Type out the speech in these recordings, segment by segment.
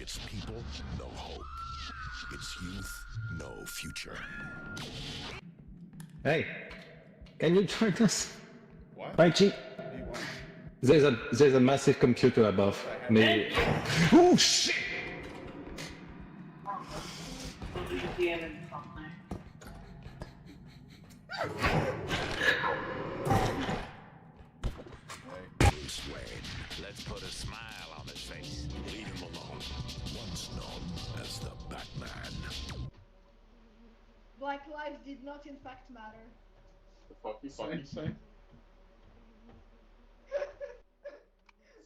Its people, no hope. Its youth, no future. Hey, can you join us? What? Mikey, there's a massive computer above me. Oh shit! Bruce Wayne. Let's put a smile on his face. Leave him alone. Once known as the Batman. Black lives did not in fact matter. The fuck you say?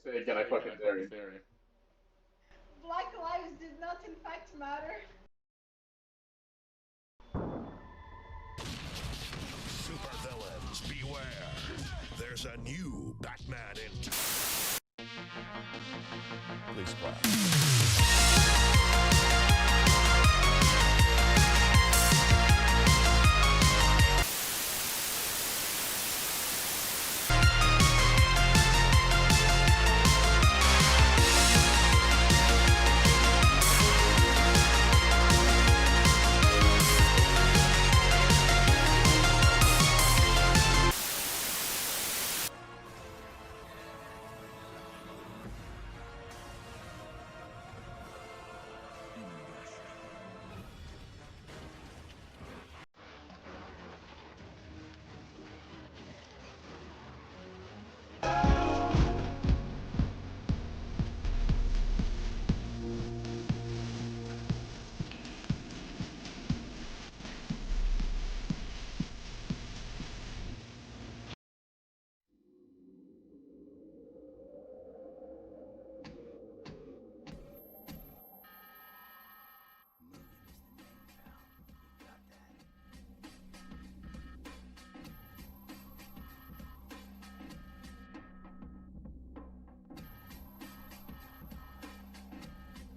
Say again, I fucking dare you. Black lives did not in fact matter. Supervillains, beware. There's a new Batman in town. Please clap.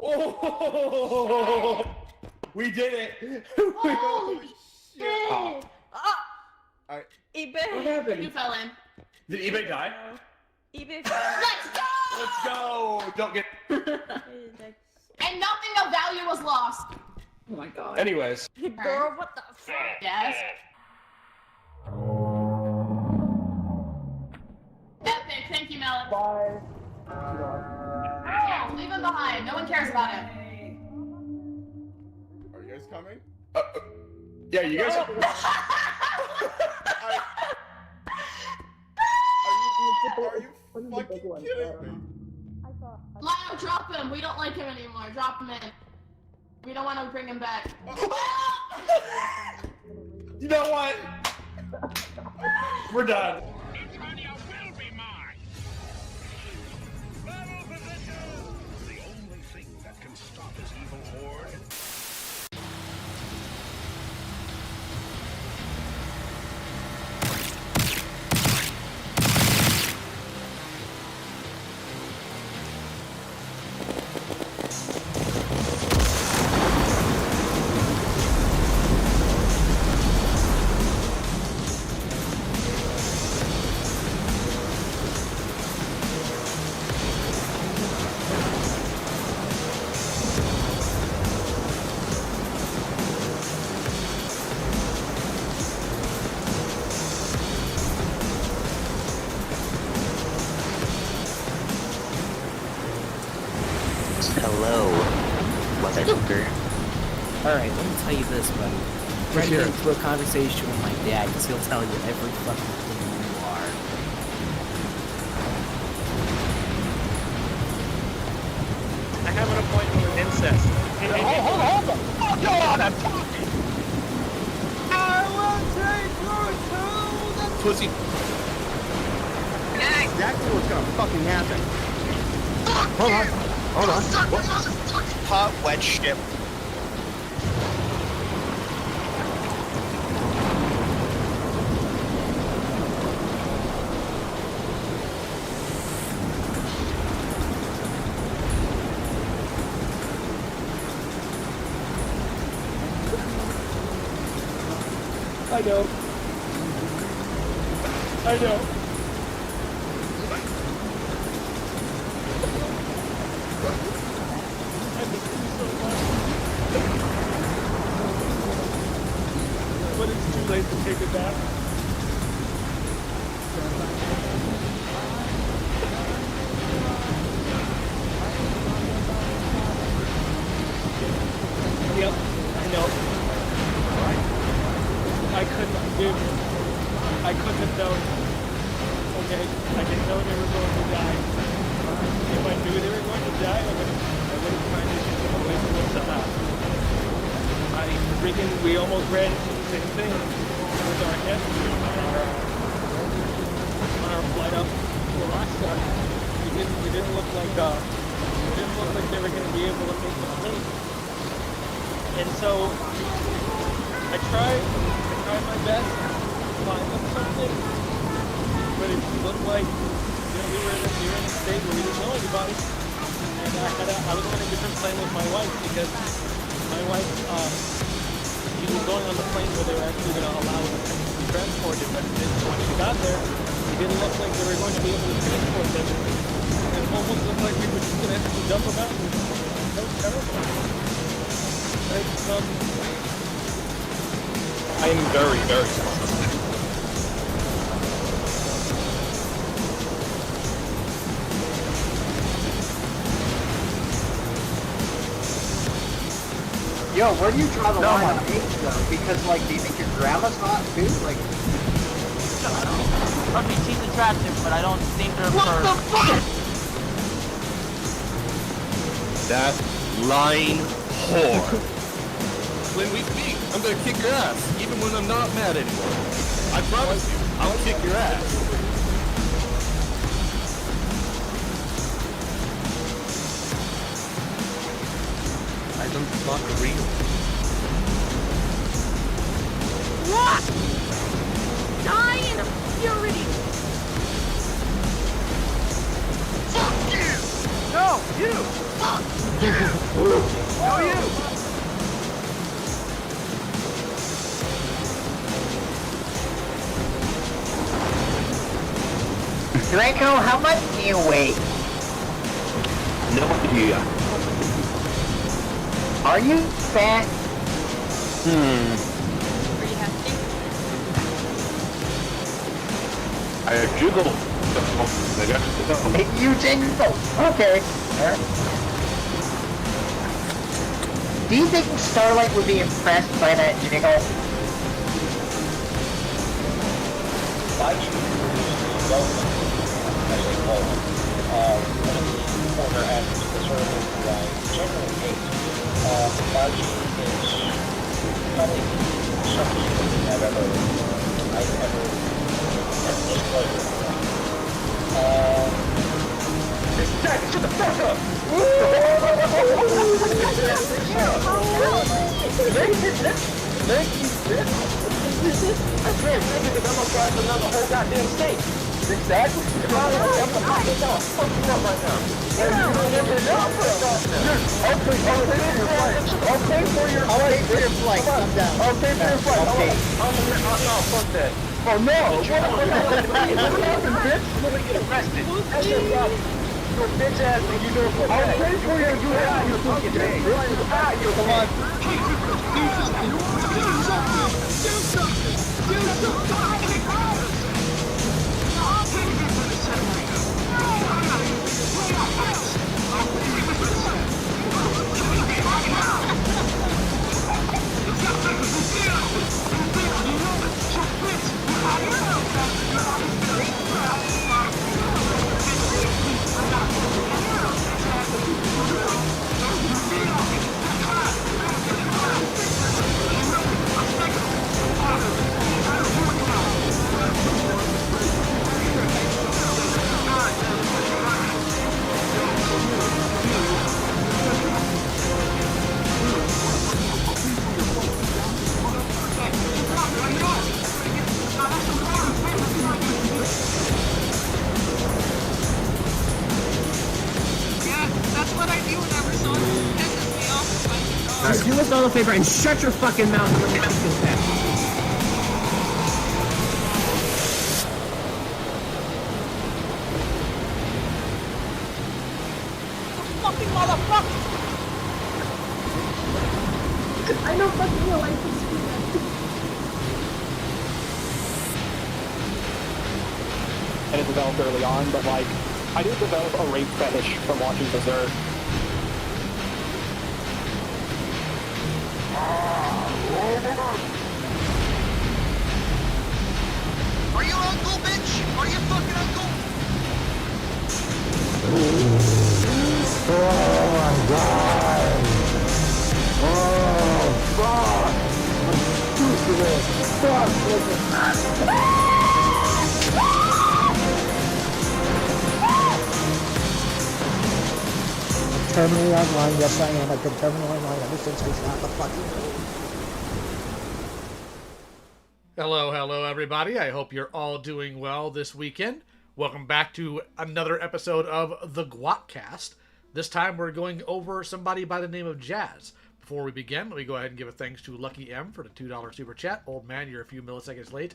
Oh! We did it! Holy shit! Oh. eBay. What happened? You fell in. Did eBay die? eBay fell. Let's go! Let's go! Don't get. And nothing of value was lost. Oh my god. Anyways. Girl, what the fuck? Yes. Epic, thank you, Melon. Bye. Oh, leave him behind. No one cares about him. Are you guys coming? Yeah, you guys. Are you fucking kidding me? Lyle, drop him. We don't like him anymore. Drop him in. We don't want to bring him back. You know what? We're done. Antonio will be mine. Battle position. The only thing that can stop his evil horde. Hello, motherfucker. Alright, let me tell you this, buddy. Try to get into a conversation with my dad, because he'll tell you every fucking thing you are. I have an appointment with incest. Hold on! Oh god, I'm talking! I will take you to the Pussy. That's exactly what's gonna fucking happen. Hold on. Hold on. Hot wet ship. I know. I know. when it's too late to take it back. Yep, I know. I couldn't have known. Okay, I didn't know they were going to die. If I knew they were going to die, I would have tried to get them away from what's we almost ran into the same thing with our head on our flight up to Alaska. We didn't look like they were going to be able to make the plane. And so I tried my best to find them something, but it looked like we were in a state where we didn't know anybody. And I was on a different plane with my wife because my wife, she was going on the plane where they were actually going to allow us to be transported, but when she got there, it didn't look like they were going to be able to transport them. It almost looked like we were just going to have to dump them out. That was terrible. I am very, very sorry. Yo, where do you draw the line on age though? Because like, do you think your grandma's hot too? Like, I mean, she's attractive, but I don't think they're What the fuck? That lying whore. When we meet, I'm gonna kick your ass, even when I'm not mad anymore. I promise you, I'll kick your ass. I don't fuck real. What? Die in obscurity! Fuck you! No, you! Fuck! No, you! Draco, how much do you weigh? No idea. Are you fat? Are you hefty? I jiggle. You jingle. Okay. Do you think Starlight would be impressed by that jiggle? Shut the fuck up! Thank you, bitch. I swear, because I'm gonna fry another whole goddamn steak. Exactly. I'm gonna fuck you up right now. I'll pay for your flight. Calm down. I'll pay for your flight. Okay. No, fuck that. Oh no! What happened, bitch? You're gonna get arrested. That's your problem. You're a bitch ass and you know it. I'll pay for your fucking thing. Come on. Do something! Do something! Do something! I'll pay you for the set. Do us all a favor and shut your fucking mouth when you this back. Fucking motherfucker! I know fucking real life is have developed early on, but like, I did develop a rape fetish from watching Berserk. Are you uncle, bitch? Are you fucking uncle? Terminally online, yes I am. I've been terminally online ever since I shot the fucking road. Hello, everybody. I hope you're all doing well this weekend. Welcome back to another episode of the Guac Cast. This time we're going over somebody by the name of Jazz. Before we begin, let me go ahead and give a thanks to Lucky M for the $2 super chat. Old man, you're a few milliseconds late.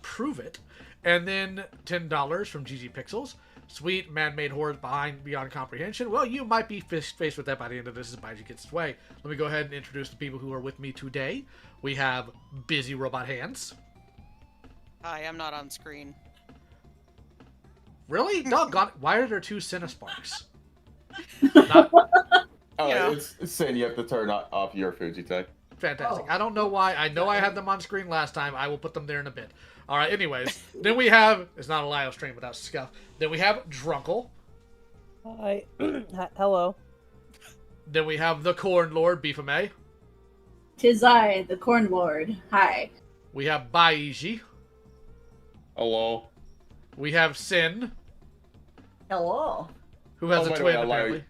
Prove it. And then $10 from GG Pixels. Sweet man-made horrors beyond comprehension. Well, you might be faced with that by the end of this as Baiji gets its way. Let me go ahead and introduce the people who are with me today. We have Busy Robot Hands. Hi, I'm not on screen. Really? Doggone, why are there two Cinesparks? It's saying you have to turn off your Fujitech. Fantastic. I don't know why. I know I had them on screen last time. I will put them there in a bit. All right, anyways. Then we have... It's not a live stream without scuff. Then we have Drunkle. Hi. Hello. Then we have the Corn Lord, Beefame. Tis I, the Corn Lord. Hi. We have Baiji. Hello. We have Sin, Hello. who has a by the twin, way, apparently.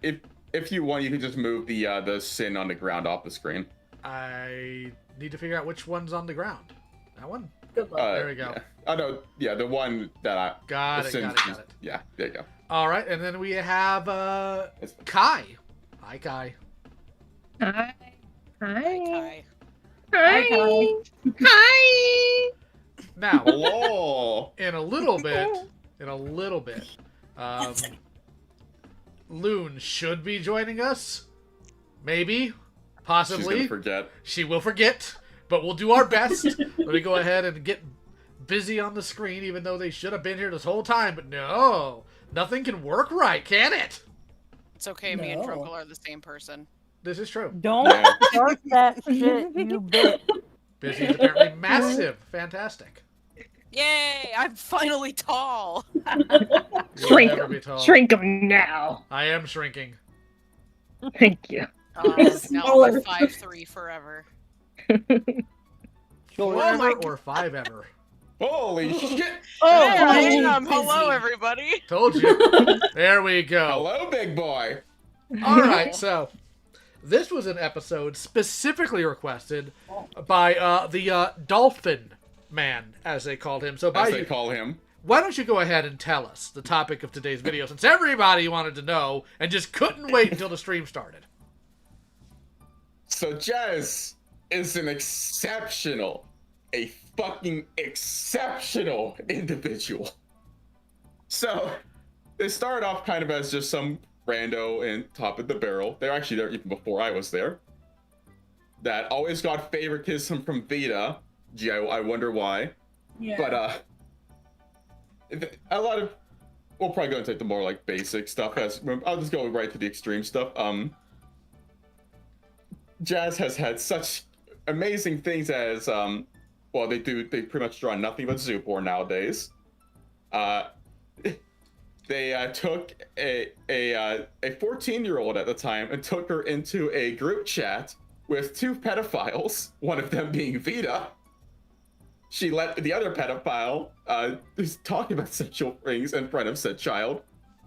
if you want, you can just move the Sin on the ground off the screen. I need to figure out which one's on the ground. That one? Good luck. There we go. Yeah. Oh, no, yeah, the one that I... Got it. Yeah, there you go. All right, and then we have Kai. Hi, Kai. Hi. Hi. Hi. Hi. Now, Hello. in a little bit, Loon should be joining us. Maybe. Possibly. She's gonna forget. She will forget, but we'll do our best. Let me go ahead and get busy on the screen, even though they should have been here this whole time. But no, nothing can work right, can it? It's okay, me and Drunkle are the same person. This is true. Don't start that shit, you bitch. Busy is apparently massive. Fantastic. Yay! I'm finally tall. Shrink him. Shrink him now. I am shrinking. Thank you. Now I'm 5'3" forever. Forever or 5 ever. Holy shit! Oh, I am. Hello, everybody. Told you. There we go. Hello, big boy. All right, so this was an episode specifically requested by the Dolphin Man, as they called him. So, As they call him. why don't you go ahead and tell us the topic of today's video, since everybody wanted to know and just couldn't wait until the stream started. So Jazz is an a fucking exceptional individual. So they started off kind of as just some rando in top of the barrel. They're actually there even before I was there. That always got favoritism from Vita. Gee, I wonder why. Yeah. But a lot of we'll probably go into the more like basic stuff. I'll just go right to the extreme stuff. Jazz has had such amazing things as they pretty much draw nothing but zoo porn nowadays. They took a 14-year-old at the time and took her into a group chat with 2 pedophiles, one of them being Vita. She let the other pedophile talk about sexual things in front of said child.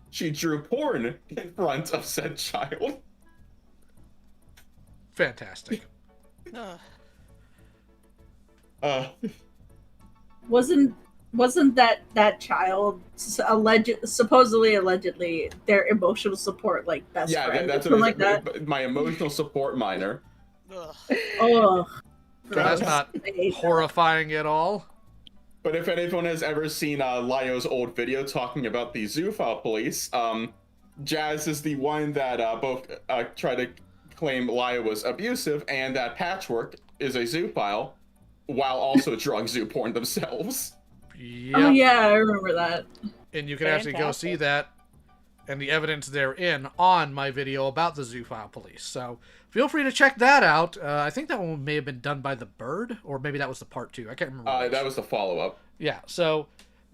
She drew porn in front of said child. Fantastic. Wasn't that child allegedly their emotional support like best friend? That's something like that. My emotional support minor. Oh, that's not horrifying at all. But if anyone has ever seen Lyo's old video talking about the zoophile police, Jazz is the one that both try to claim Lyo was abusive and that Patchwork is a zoophile, while also drawing zoo porn themselves. Yep. Oh yeah, I remember that. And you can actually go see that and the evidence therein on my video about the Zoophile Police. So feel free to check that out. I think that one may have been done by The Bird, or maybe that was the part 2. I can't remember. That was the follow-up. Yeah, so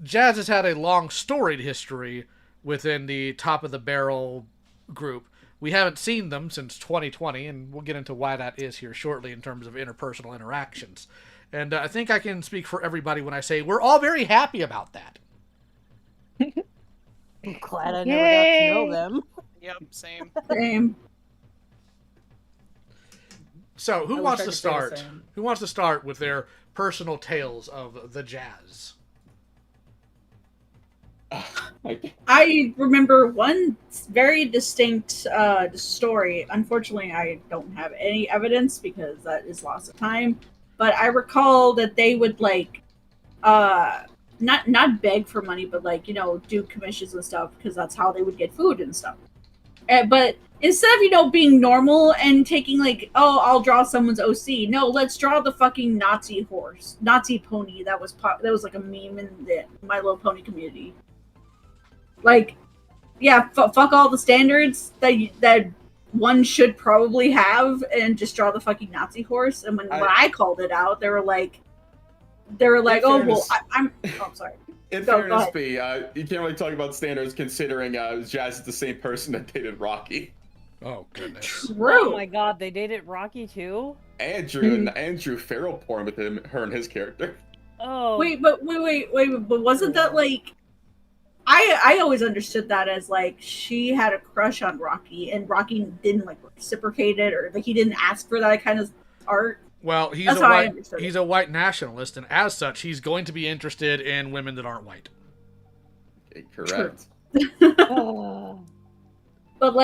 Jazz has had a long storied history within the Top of the Barrel group. We haven't seen them since 2020, and we'll get into why that is here shortly in terms of interpersonal interactions. And I think I can speak for everybody when I say we're all very happy about that. I'm glad I never got to know them. Yep, same. Same. So, who I wants wish I to could say the start? same. Who wants to start with their personal tales of the Jazz? I remember one very distinct story. Unfortunately, I don't have any evidence because that is loss of time. But I recall that they would not beg for money, but do commissions and stuff because that's how they would get food and stuff. But instead of being normal and taking I'll draw someone's OC. No, let's draw the fucking Nazi horse, Nazi pony. That was like a meme in the My Little Pony community. Fuck all the standards that one should probably have, and just draw the fucking Nazi horse. And when I called it out, they were like, I'm sorry. In fairness, B, you can't really talk about standards considering Jazz is the same person that dated Rocky. Oh goodness. True. Oh my god, they dated Rocky too? Andrew Farrell porn with her and his character. Oh. Wait, but wasn't that I always understood that as she had a crush on Rocky, and Rocky didn't reciprocate it, or he didn't ask for that kind of art. Well, he's a white nationalist, and as such, he's going to be interested in women that aren't white. Okay, correct. But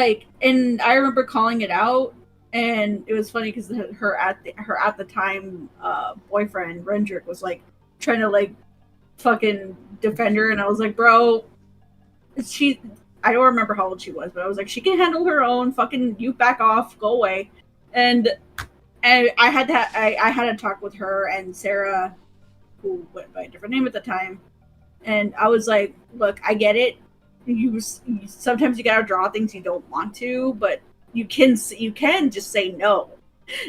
and I remember calling it out, and it was funny because her at the time boyfriend Rendrick was trying to fucking defend her, and I was like, bro, I don't remember how old she was, but I was like, she can handle her own. Fucking you back off, go away. And I had to talk with her and Sarah, who went by a different name at the time, and I was like, look, I get it. You sometimes you gotta draw things you don't want to, but you can just say no.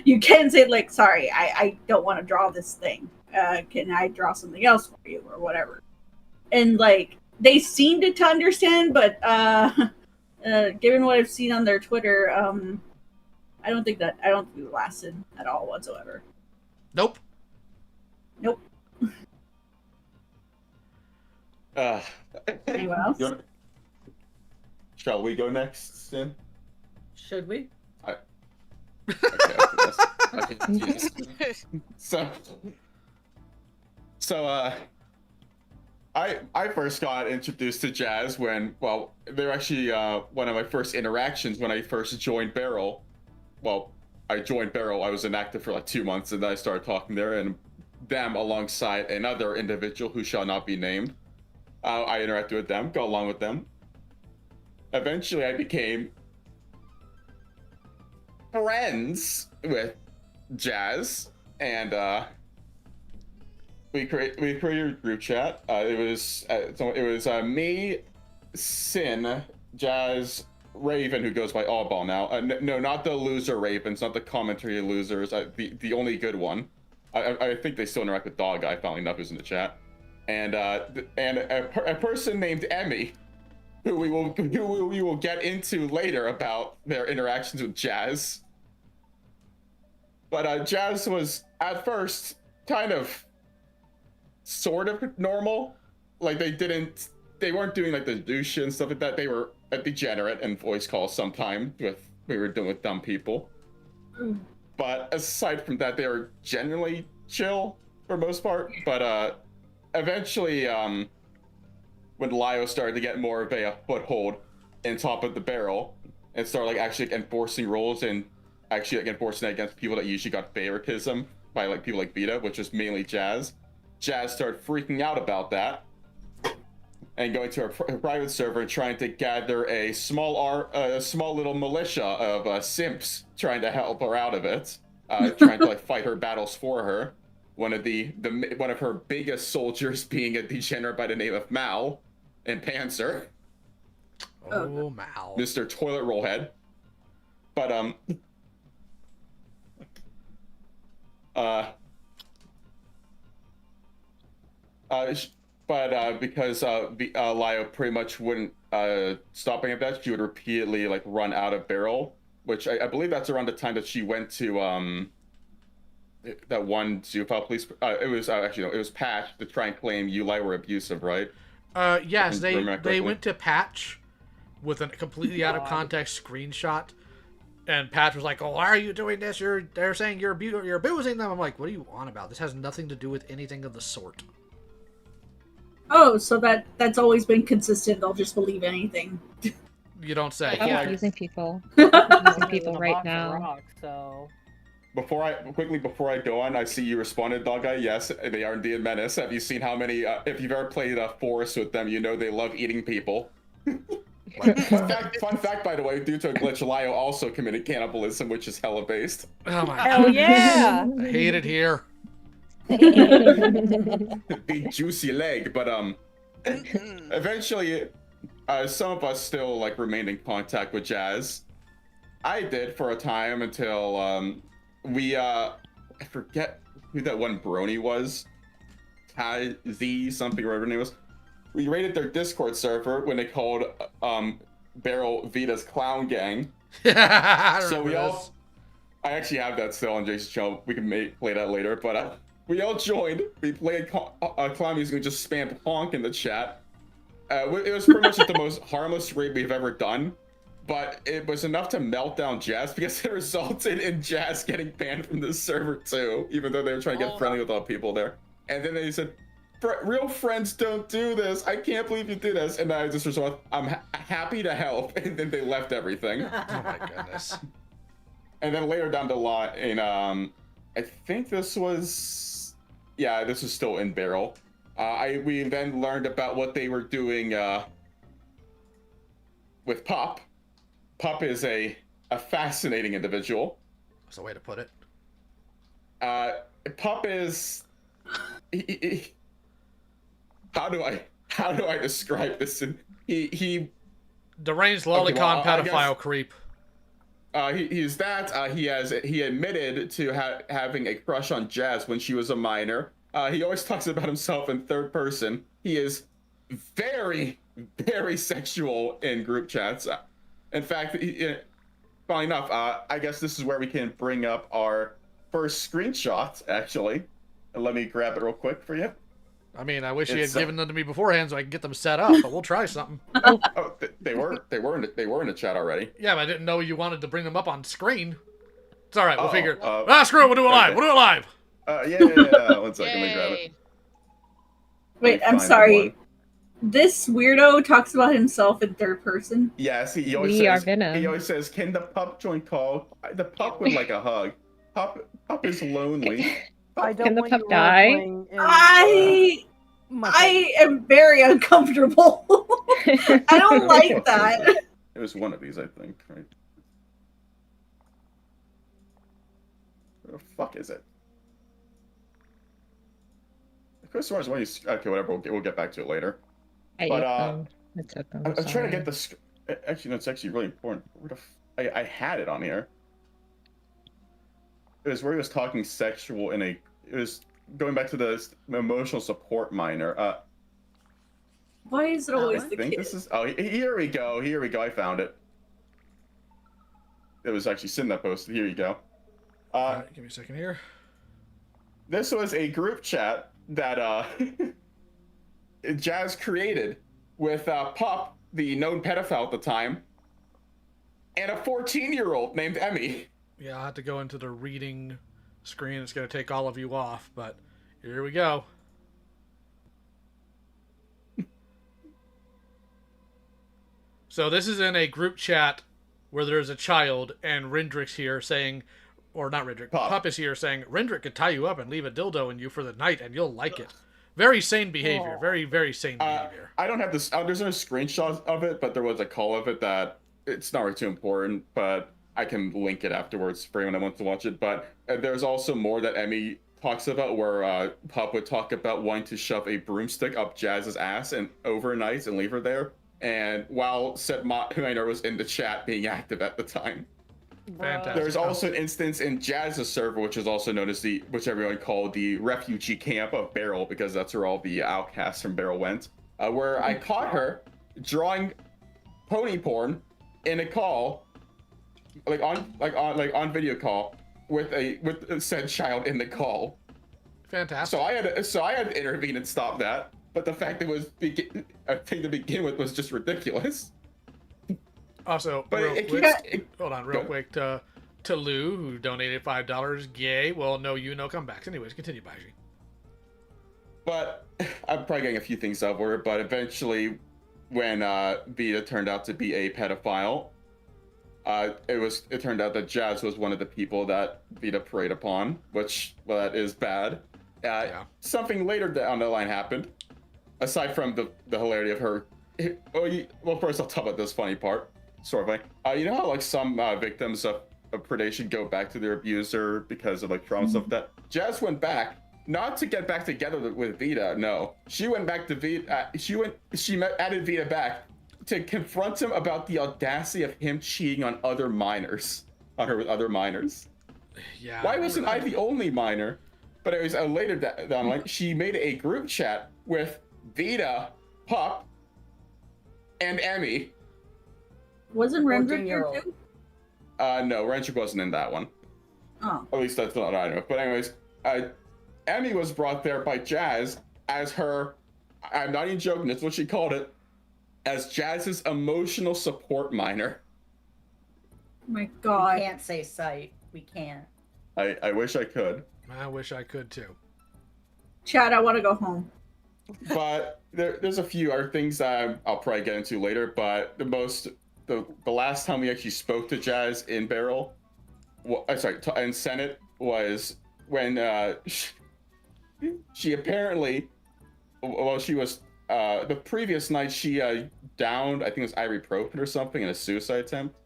You can say sorry, I don't want to draw this thing. Can I draw something else for you or whatever? And they seemed to understand, but given what I've seen on their Twitter, I don't think it lasted at all whatsoever. Nope. Anyone else? Shall we go next, Sin? Should we? I first got introduced to Jazz when, they were actually one of my first interactions when I first joined Barrel. Well, I joined Barrel, I was inactive for 2 months, and then I started talking there, and them alongside another individual who shall not be named. I interacted with them, got along with them. Eventually, I became friends with Jazz, and we created a group chat. It was me, Sin, Jazz, Raven, who goes by Allball now. No, not the loser Ravens, not the commentary losers. The only good one. I think they still interact with Dog Guy. Finally enough, who's in the chat, and a person named Emmy, who we will get into later about their interactions with Jazz. But Jazz was at first kind of, sort of normal. They weren't doing the douche and stuff like that. They were a degenerate and voice calls sometimes we were doing with dumb people. But aside from that, they were generally chill for most part. But eventually, when Lio started to get more of a foothold in Top of the Barrel and started actually enforcing rules and actually enforcing it against people that usually got favoritism by people like Vita, which was mainly Jazz. Jazz started freaking out about that and going to a private server and trying to gather a small little militia of simps trying to help her out of it, trying to fight her battles for her. One of her biggest soldiers being a degenerate by the name of Mao, and Panzer. Oh, Mal. Mr. Toilet Roll Head. But, because Lio pretty much wouldn't stop any of that, she would repeatedly like run out of barrel, which I believe that's around the time that she went to that one Zoophile police. It was actually no, it was Patch to try and claim Uli were abusive, right? Yes, they went to Patch with a completely out of context screenshot, and Patch was like, "Oh, why are you doing this? They're saying you're abusing them." I'm like, "What are you on about? This has nothing to do with anything of the sort." Oh, so that's always been consistent. They'll just believe anything. You don't say. I'm abusing people. I'm abusing people right now. Rock, so... Before I go on, I see you responded, Dog Guy. Yes, they are indeed a menace. Have you seen how many? If you've ever played Forest with them, you know they love eating people. Fun fact, by the way, due to a glitch, Lio also committed cannibalism, which is hella based. Oh my Hell god! yeah! I hate it here. Big juicy leg, but eventually, some of us still like remained in contact with Jazz. I did for a time until we I forget who that one brony was, Z something or whatever her name was. We raided their Discord server when they called Barrel Vita's Clown Gang. So we all, I actually have that still on Jason's channel. We can play that later, but we all joined. We played clown music and just spammed honk in the chat. It was pretty much the most harmless raid we've ever done, but it was enough to melt down Jazz because it resulted in Jazz getting banned from the server too, even though they were trying to get friendly with all people there. And then they said, real friends don't do this. I can't believe you did this. And I just was, I'm happy to help. And then they left everything. Oh my goodness. And then later down the line, I think this was, yeah, this was still in Barrel. We then learned about what they were doing with Pop. Pop is a fascinating individual. That's the way to put it. Pop is, how do I describe this? He deranged lolicon pedophile creep. He's that. He admitted to having a crush on Jazz when she was a minor. He always talks about himself in third person. He is very, very sexual in group chats. In fact, funny enough, I guess this is where we can bring up our first screenshot, actually. And let me grab it real quick for you. I mean, I wish you had given them to me beforehand so I could get them set up, but we'll try something. Oh, they were in the chat already. Yeah, but I didn't know you wanted to bring them up on screen. It's all right. We'll figure. Screw it. We'll do it live. We'll do it live. Yeah. 1 second. Let me grab it. Wait, I'm sorry. This weirdo talks about himself in third person. Yes, he always says, "Can the pup join call?" The pup would like a hug. Pup is lonely. Can the pup die? I am very uncomfortable. I don't like that. It was one of these, I think, right? Where the fuck is it? Chris Warren's one. Okay, whatever. We'll get back to it later. But I'm trying to get the. Actually, that's actually really important. I had it on here. It was where he was talking sexual in a. It was going back to the emotional support minor. Why is it always the think kid? This is. Oh, here we go. Here we go. I found it. It was actually sitting that posted. Here you go. Right, give me a second here. This was a group chat that Jazz created with Pup, the known pedophile at the time, and a 14-year-old named Emmy. Yeah, I'll have to go into the reading screen. It's going to take all of you off, but here we go. So this is in a group chat where there's a child, and Rendrick's here saying, or not Rendrick, Pup is here saying, Rendrick could tie you up and leave a dildo in you for the night, and you'll like it. Very sane behavior. Very, very sane behavior. I don't have this. There's no screenshots of it, but there was a call of it that it's not really too important, but I can link it afterwards for anyone that wants to watch it. But there's also more that Emmy talks about where Pup would talk about wanting to shove a broomstick up Jazz's ass and overnight and leave her there. And while said minor was in the chat being active at the time. Fantastic. There's also an instance in Jazz's server, which is also known as which everyone called the refugee camp of Beryl, because that's where all the outcasts from Beryl went, where I caught her drawing pony porn in a call, on video call with said child in the call. Fantastic. So I had to intervene and stop that. But the fact that it was a thing to begin with was just ridiculous. Also, but hold on, real quick to Lou, who donated $5. Yay! Well, no comebacks. Anyways, continue, Baiji. But I'm probably getting a few things over. But eventually, when Vita turned out to be a pedophile, it turned out that Jazz was one of the people that Vita preyed upon, which that is bad. Something later down the line happened. Aside from the hilarity of her, well, first I'll talk about this funny part, sort of like, you know how like some victims of predation go back to their abuser because of like trauma stuff like that? Jazz went back, not to get back together with Vita, no. She went back to Vita, added Vita back to confront him about the audacity of him cheating on her with other minors. Yeah. Why wasn't I the only minor? But it was later down like she made a group chat with Vita, Pup, and Emmy. Wasn't Rendrick here too? No, Rendrick wasn't in that one. Oh. At least that's not I know. But anyways, Emmy was brought there by Jazz as her, I'm not even joking, that's what she called it, as Jazz's emotional support minor. Oh my God. We can't say sight. We can't. I wish I could. I wish I could too. Chad, I want to go home. But there's a few other things I'll probably get into later. But the last time we actually spoke to Jazz in Beryl, in Senate, was when she apparently, she was the previous night she downed, I think it was ibuprofen or something in a suicide attempt.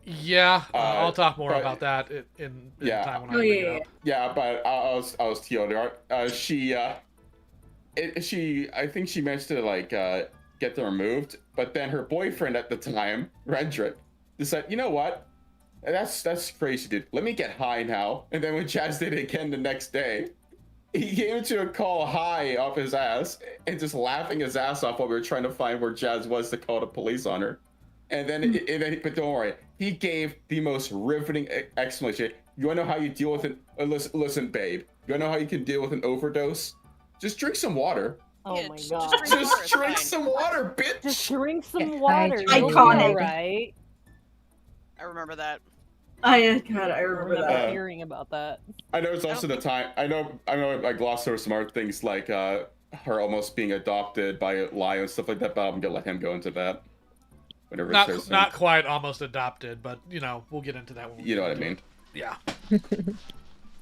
Yeah, I'll talk more about that in time when I bring it up. Yeah, but I was TLDR. I think she managed to get them removed, but then her boyfriend at the time, Rendrick, decided, you know what? That's crazy, dude. Let me get high now. And then when Jazz did it again the next day, he came to a call high off his ass and just laughing his ass off while we were trying to find where Jazz was to call the police on her. And then, but don't worry, he gave the most riveting explanation. You wanna know how you deal with it? Listen, babe. You wanna know how you can deal with an overdose? Just drink some water. Oh my God. Just drink some water, bitch. Just drink some water. Iconic. Right? I remember that. I remember that. Hearing about that. I know it's also the time. I know I glossed over some other things like her almost being adopted by a lion and stuff like that, but I'm gonna let him go into that. Not quite almost adopted, but we'll get into that one. You know what I mean? Yeah.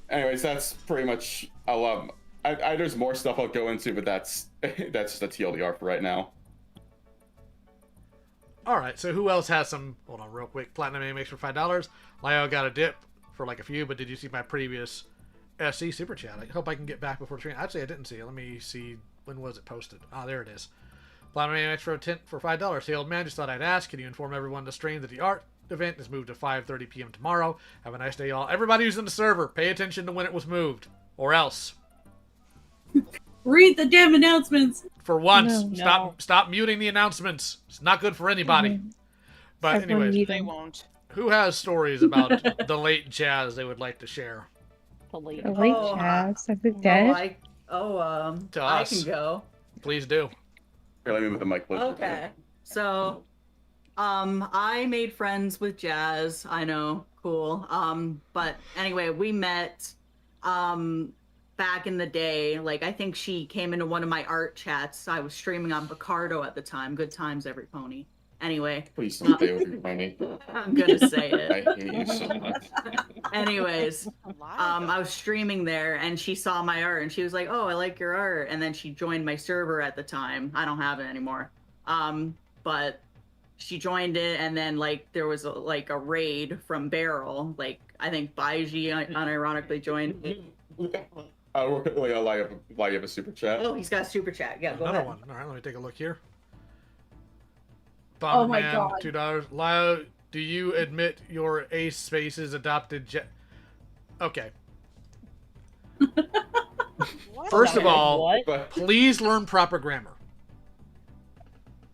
Anyways, that's pretty much. There's more stuff I'll go into, but that's just a TLDR for right now. All right. So who else has some? Hold on, real quick. Platinum AMX for $5. Lio got a dip for like a few, but did you see my previous SC super chat? I hope I can get back before stream. Actually, I didn't see it. Let me see. When was it posted? Ah, there it is. Platinum AMX for $5. Hey, old man, just thought I'd ask. Can you inform everyone to stream that the art event is moved to 5:30 p.m. tomorrow? Have a nice day, y'all. Everybody who's in the server, pay attention to when it was moved, or else. Read the damn announcements. For once, stop muting the announcements. It's not good for anybody. But anyways, they won't. Who has stories about the late Jazz they would like to share? The late Jazz? Are they dead? I can go. Please do. Here, let me move the mic closer. Okay. So, I made friends with Jazz. I know, cool. But anyway, we met back in the day. Like, I think she came into one of my art chats. I was streaming on Picardo at the time. Good times, every pony. Anyway. Please don't stay with your pony. I'm gonna say it. I hate you so much. Anyways, I was streaming there and she saw my art and she was like, "Oh, I like your art." And then she joined my server at the time. I don't have it anymore. But she joined it and then like there was a raid from Beryl. Like I think Baiji unironically joined. Wait, Lie, you have a super chat? Oh, he's got a super chat. Yeah, go Another ahead. one. All right, let me take a look here. Oh my Bomberman, God. $2. Lyle, do you admit your Ace Space's adopted Okay. First of all, please learn proper grammar.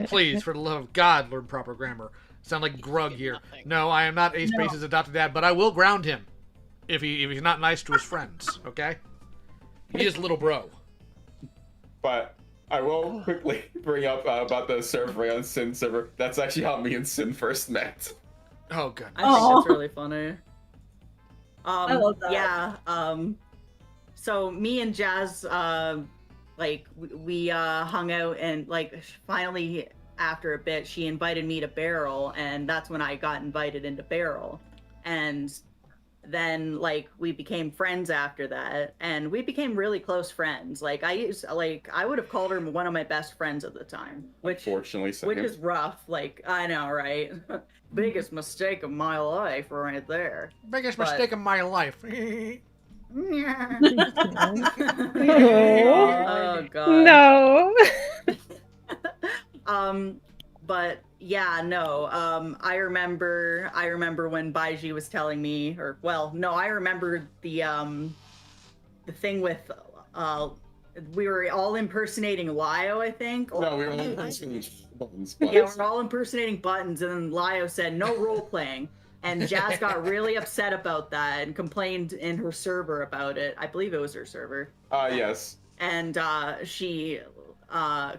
Please, for the love of God, learn proper grammar. Sound like Grug here. No, I am not Ace Space's adopted dad, but I will ground him if he's not nice to his friends. Okay? He is little bro. But I will quickly bring up about the server on Sin server. That's actually how me and Sin first met. Oh, good. I think that's really funny. I love that. Yeah. So me and Jazz, like we hung out, and like finally after a bit, she invited me to Barrel, and that's when I got invited into Barrel, and then like we became friends after that, and we became really close friends. Like I would have called her one of my best friends at the time, which is rough. Like I know, right? Biggest mistake of my life, right there. Biggest mistake of my life. Oh god. No. But yeah, no. I remember when Baiji was telling me, or well, no, I remember the thing with we were all impersonating Lio, I think. No, we were all impersonating buttons. Yeah, we're all impersonating buttons, and then Lio said no role playing. And Jazz got really upset about that and complained in her server about it. I believe it was her server. Yes. And she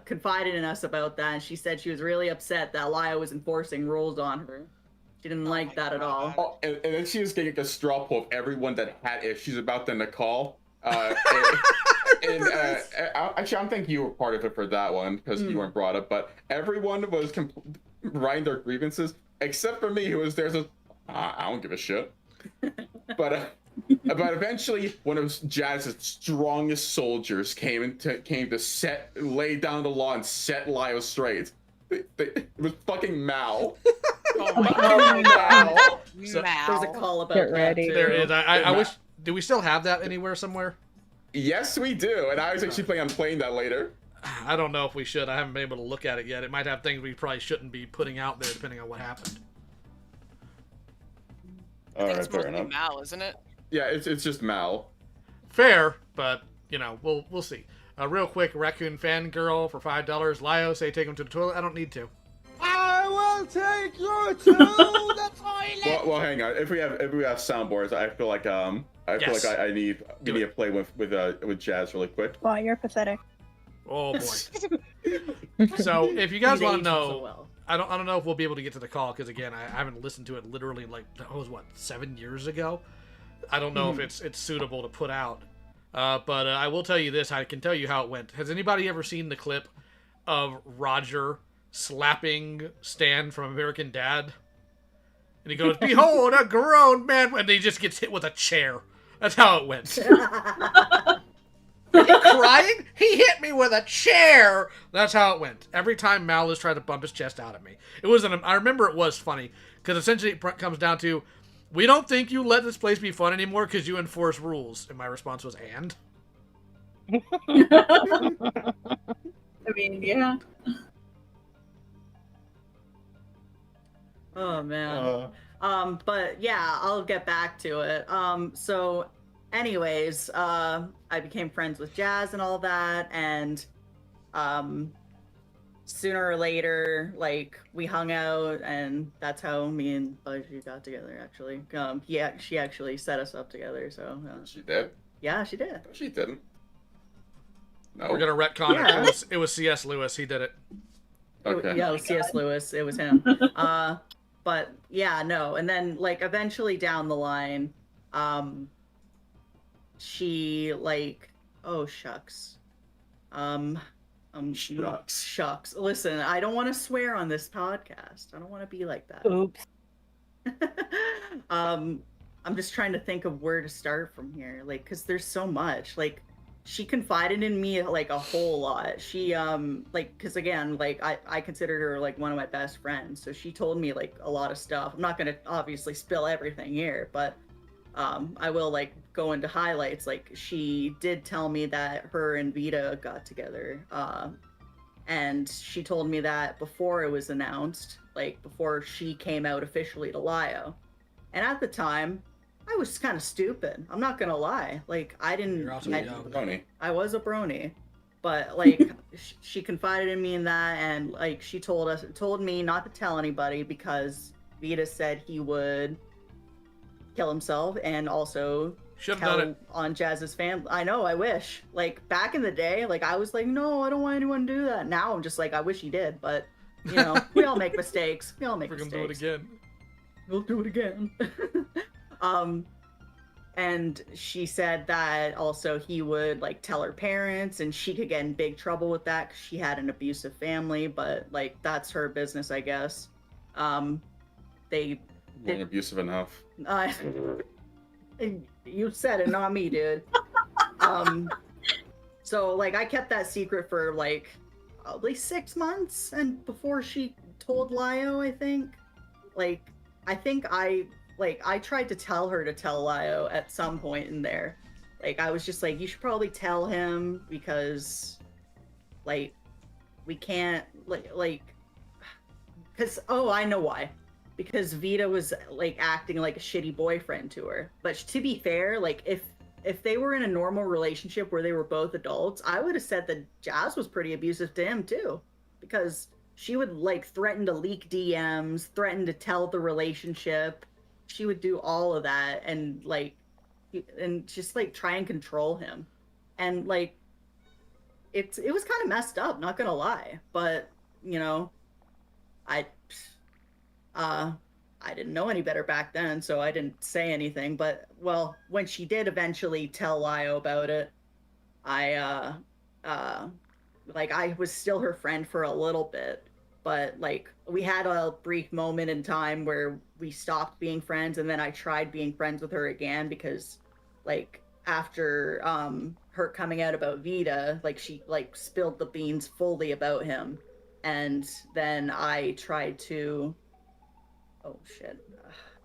confided in us about that, and she said she was really upset that Lio was enforcing rules on her. She didn't like that at all. Oh, and then she was getting a straw poll of everyone that had issues about them to call. Actually, I think you were part of it for that one because you weren't brought up. But everyone was writing their grievances except for me, who was there. So I don't give a shit. But eventually, one of Jazz's strongest soldiers came to lay down the law and set Lio straight. It was fucking Mao. Mao. So, there's a call about Get that ready. too. There is. I wish. Do we still have that anywhere somewhere? Yes, we do. And I was actually planning on playing that later. I don't know if we should. I haven't been able to look at it yet. It might have things we probably shouldn't be putting out there, depending on what happened. All right, It's fair mostly enough. Mal, isn't it? Yeah, it's just Mal. Fair, but you know, we'll see. Real quick, Raccoon Fangirl for $5. Lio, say take him to the toilet. I don't need to. I will take you to the toilet. Well, hang on. If we have soundboards, I feel like I need to play with Jazz really quick. Wow, you're pathetic. Oh boy. So if you guys want to know, I don't know if we'll be able to get to the call because again, I haven't listened to it literally like that was 7 years ago. I don't know if it's suitable to put out. But I will tell you this. I can tell you how it went. Has anybody ever seen the clip of Roger slapping Stan from American Dad? And he goes, "Behold, a grown man," and he just gets hit with a chair. That's how it went. Are you crying? He hit me with a chair. That's how it went. Every time Mal has tried to bump his chest out at me. I remember it was funny because essentially it comes down to, we don't think you let this place be fun anymore because you enforce rules. And my response was, and? I mean, yeah. Oh man. But yeah, I'll get back to it. So anyways, I became friends with Jazz and all that, and sooner or later, like, we hung out, and that's how me and Baiji got together, actually. She actually set us up together, so... She did? Yeah, she did. She didn't. No. We're gonna retcon Yeah. it. It was C.S. Lewis. He did it. Okay. Yeah, it was C.S. Lewis. It was him. But yeah, no. And then, like, eventually down the line, she, like, oh, shucks. Shucks. Listen, I don't want to swear on this podcast. I don't want to be like that. Oops. I'm just trying to think of where to start from here. Like, because there's so much. Like, she confided in me, like, a whole lot. She, like, because again, like, I considered her, like, one of my best friends. So she told me, like, a lot of stuff. I'm not going to obviously spill everything here, but I will like go into highlights. Like she did tell me that her and Vita got together, and she told me that before it was announced, like before she came out officially to Lio. And at the time, I was kind of stupid. I'm not gonna lie. Like I didn't. You're also young. I was a brony, but like she confided in me in that, and like she told me not to tell anybody because Vita said he would kill himself and also Should've tell done it. on Jazz's family. I know. I wish. Like back in the day, like I was like, no, I don't want anyone to do that. Now I'm just like, I wish he did, but you know, we all make mistakes. We all make We're gonna mistakes. do it again. We'll do it again. And she said that also he would like tell her parents, and she could get in big trouble with that because she had an abusive family. But like that's her business, I guess. They Weren't abusive enough. You said it, not me, dude. So like I kept that secret for like probably 6 months, and before she told Lio, I think. Like I think I tried to tell her to tell Lio at some point in there. Like I was just like, you should probably tell him because like we can't because I know why. Because Vita was like acting like a shitty boyfriend to her. But to be fair, like if they were in a normal relationship where they were both adults, I would have said that Jazz was pretty abusive to him too. Because she would like threaten to leak DMs, threaten to tell the relationship. She would do all of that and just like try and control him. And like it was kind of messed up, not gonna lie. But you know, I didn't know any better back then, so I didn't say anything. But well, when she did eventually tell Lio about it, I was still her friend for a little bit, but like we had a brief moment in time where we stopped being friends, and then I tried being friends with her again because like after her coming out about Vita, like she like spilled the beans fully about him, and then I tried to oh shit.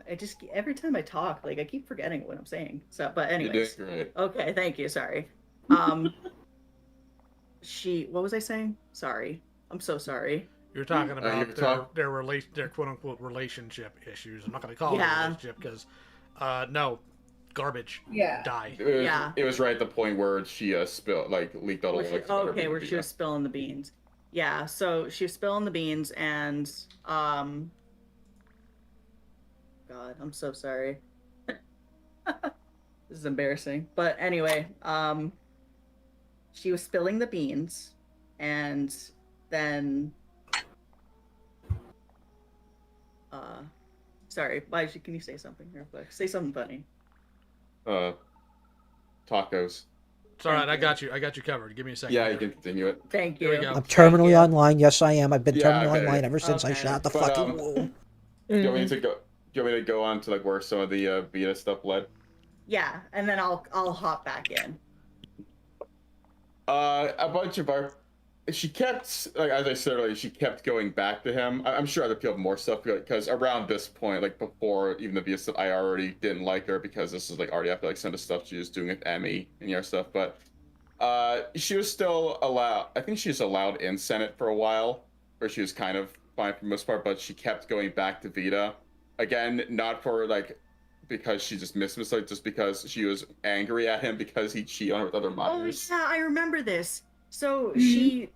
I just every time I talk, like I keep forgetting what I'm saying. So, but anyways, You did great. okay, thank you. Sorry. What was I saying? Sorry. I'm so sorry. You're talking about their quote unquote relationship issues. I'm not going to call it a relationship because, no, garbage. Yeah. Die. It was right at the point where she leaked out all like. Okay, where she was spilling the beans. Yeah. So she was spilling the beans, and God, I'm so sorry. This is embarrassing. But anyway, she was spilling the beans, and then sorry, can you say something real quick? Say something funny. Tacos. It's all right. I got you covered. Give me a second. Yeah, you can continue it. Thank you. Here we go. I'm terminally online. Yes, I am. I've been terminally online ever since I shot the But, fucking wall. Do you want me to go on to like where some of the Vita stuff led? Yeah, and then I'll hop back in. A bunch of our, she kept, like as I said earlier, she kept going back to him. I'm sure other people have more stuff because around this point, like before even the Vita stuff, I already didn't like her because this is like already after like some of the stuff she was doing with Emmy and your stuff. But she was still allowed. I think she was allowed in Senate for a while, where she was kind of fine for the most part. But she kept going back to Vita again, not for like because she just missed him, just because she was angry at him because he cheated on her with other minors. Oh yeah, I remember this. So she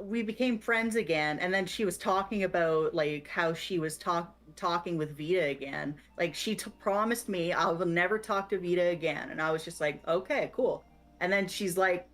we became friends again, and then she was talking about like how she was talking with Vita again. Like she promised me I will never talk to Vita again, and I was just like, okay, cool. And then she's like,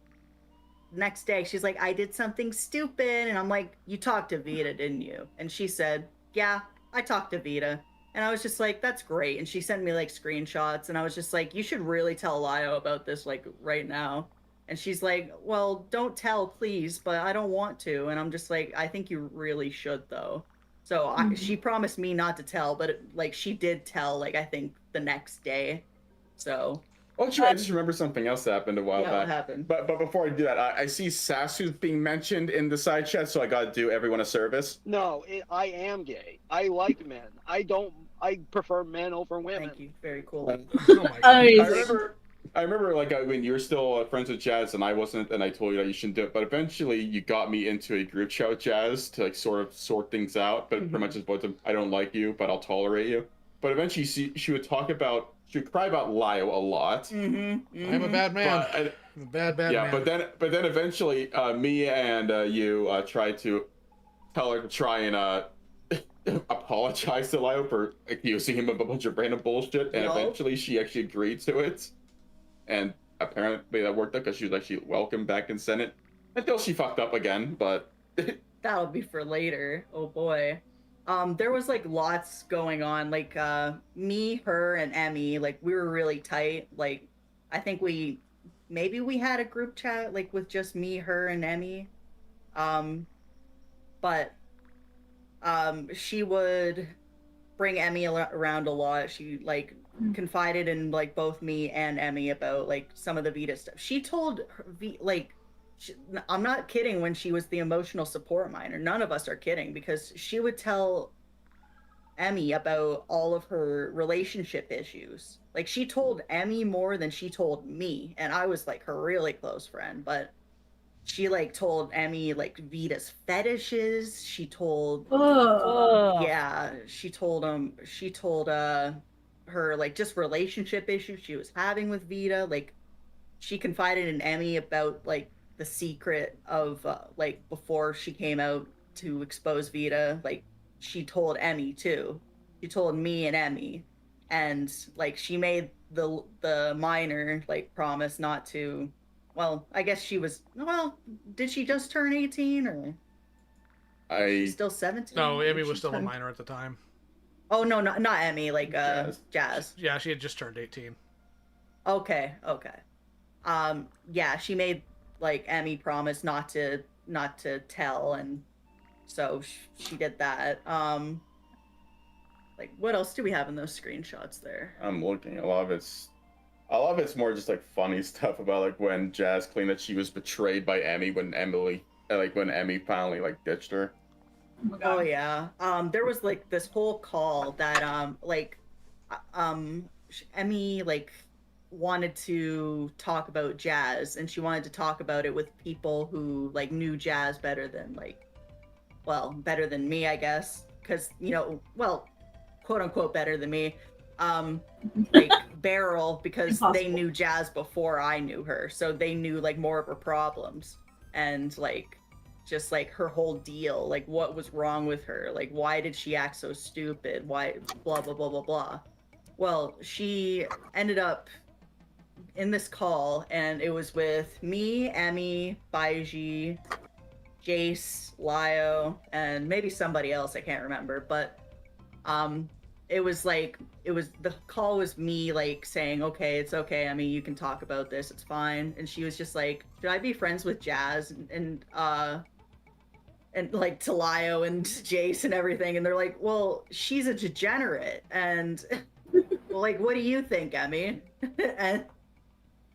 next day she's like, I did something stupid, and I'm like, you talked to Vita, didn't you? And she said, yeah, I talked to Vita. And I was just like, that's great. And she sent me like screenshots, and I was just like, you should really tell Lio about this like right now. And she's like, well, don't tell, please, but I don't want to. And I'm just like, I think you really should, though. So she promised me not to tell, but she did tell, like, I think the next day. So. Oh, sure. I just remember something else that happened a while back. What happened? But before I do that, I see Sasu being mentioned in the side chat, so I gotta do everyone a service. No, I am gay. I like men. I don't I prefer men over women. Thank you. Very cool. I remember like when you were still friends with Jazz and I wasn't, and I told you that you shouldn't do it. But eventually, you got me into a group chat with Jazz to like sort of sort things out. But pretty much just both of them, I don't like you, but I'll tolerate you. But eventually, she would talk about, she would cry about Lio a lot. I'm a bad man. I'm a bad man. Yeah, but then eventually, me and you tried to tell her to try and apologize to Lio for accusing him of a bunch of random bullshit, and eventually she actually agreed to it. And apparently that worked out because she was actually welcomed back in Senate until she fucked up again, but that'll be for later. Oh boy. There was like lots going on, like me, her, and Emmy, like we were really tight. Like I think we had a group chat like with just me, her, and Emmy. But she would bring Emmy around a lot. She like confided in like both me and Emmy about like some of the Vita stuff. She told her, I'm not kidding when she was the emotional support minor. None of us are kidding, because she would tell Emmy about all of her relationship issues. Like she told Emmy more than she told me, and I was like her really close friend, but she like told Emmy like Vita's fetishes. She told she told her like just relationship issues she was having with Vita. Like she confided in Emmy about like the secret of like before she came out to expose Vita. Like she told Emmy too. She told me and Emmy, and like she made the minor like promise not to. Well, I guess she was. Well, did she just turn 18 or? She's still 17. No, Emmy was still a minor at the time. Oh no, not Emmy. Like Jazz. Yeah, she had just turned 18. Okay. Yeah, she made like Emmy promise not to tell, and so she did that. Like what else do we have in those screenshots there? I'm looking. A lot of it's more just like funny stuff about like when Jazz claimed that she was betrayed by Emmy when Emmy finally like ditched her. Oh yeah. There was like this whole call that Emmy like wanted to talk about Jazz, and she wanted to talk about it with people who like knew Jazz better than better than me, I guess, because quote unquote better than me. Like Beryl, because they knew Jazz before I knew her, so they knew like more of her problems and like just like her whole deal, like what was wrong with her, like why did she act so stupid, why blah blah blah blah blah. Well, she ended up in this call, and it was with me, Emmy, Baiji, Jace, Lio, and maybe somebody else, I can't remember, but the call was me like saying, okay, it's okay, I mean, you can talk about this, it's fine. And she was just like, should I be friends with Jazz? And like to Lio and Jace and everything. And they're like, well, she's a degenerate. And well, like, what do you think, Emmy? And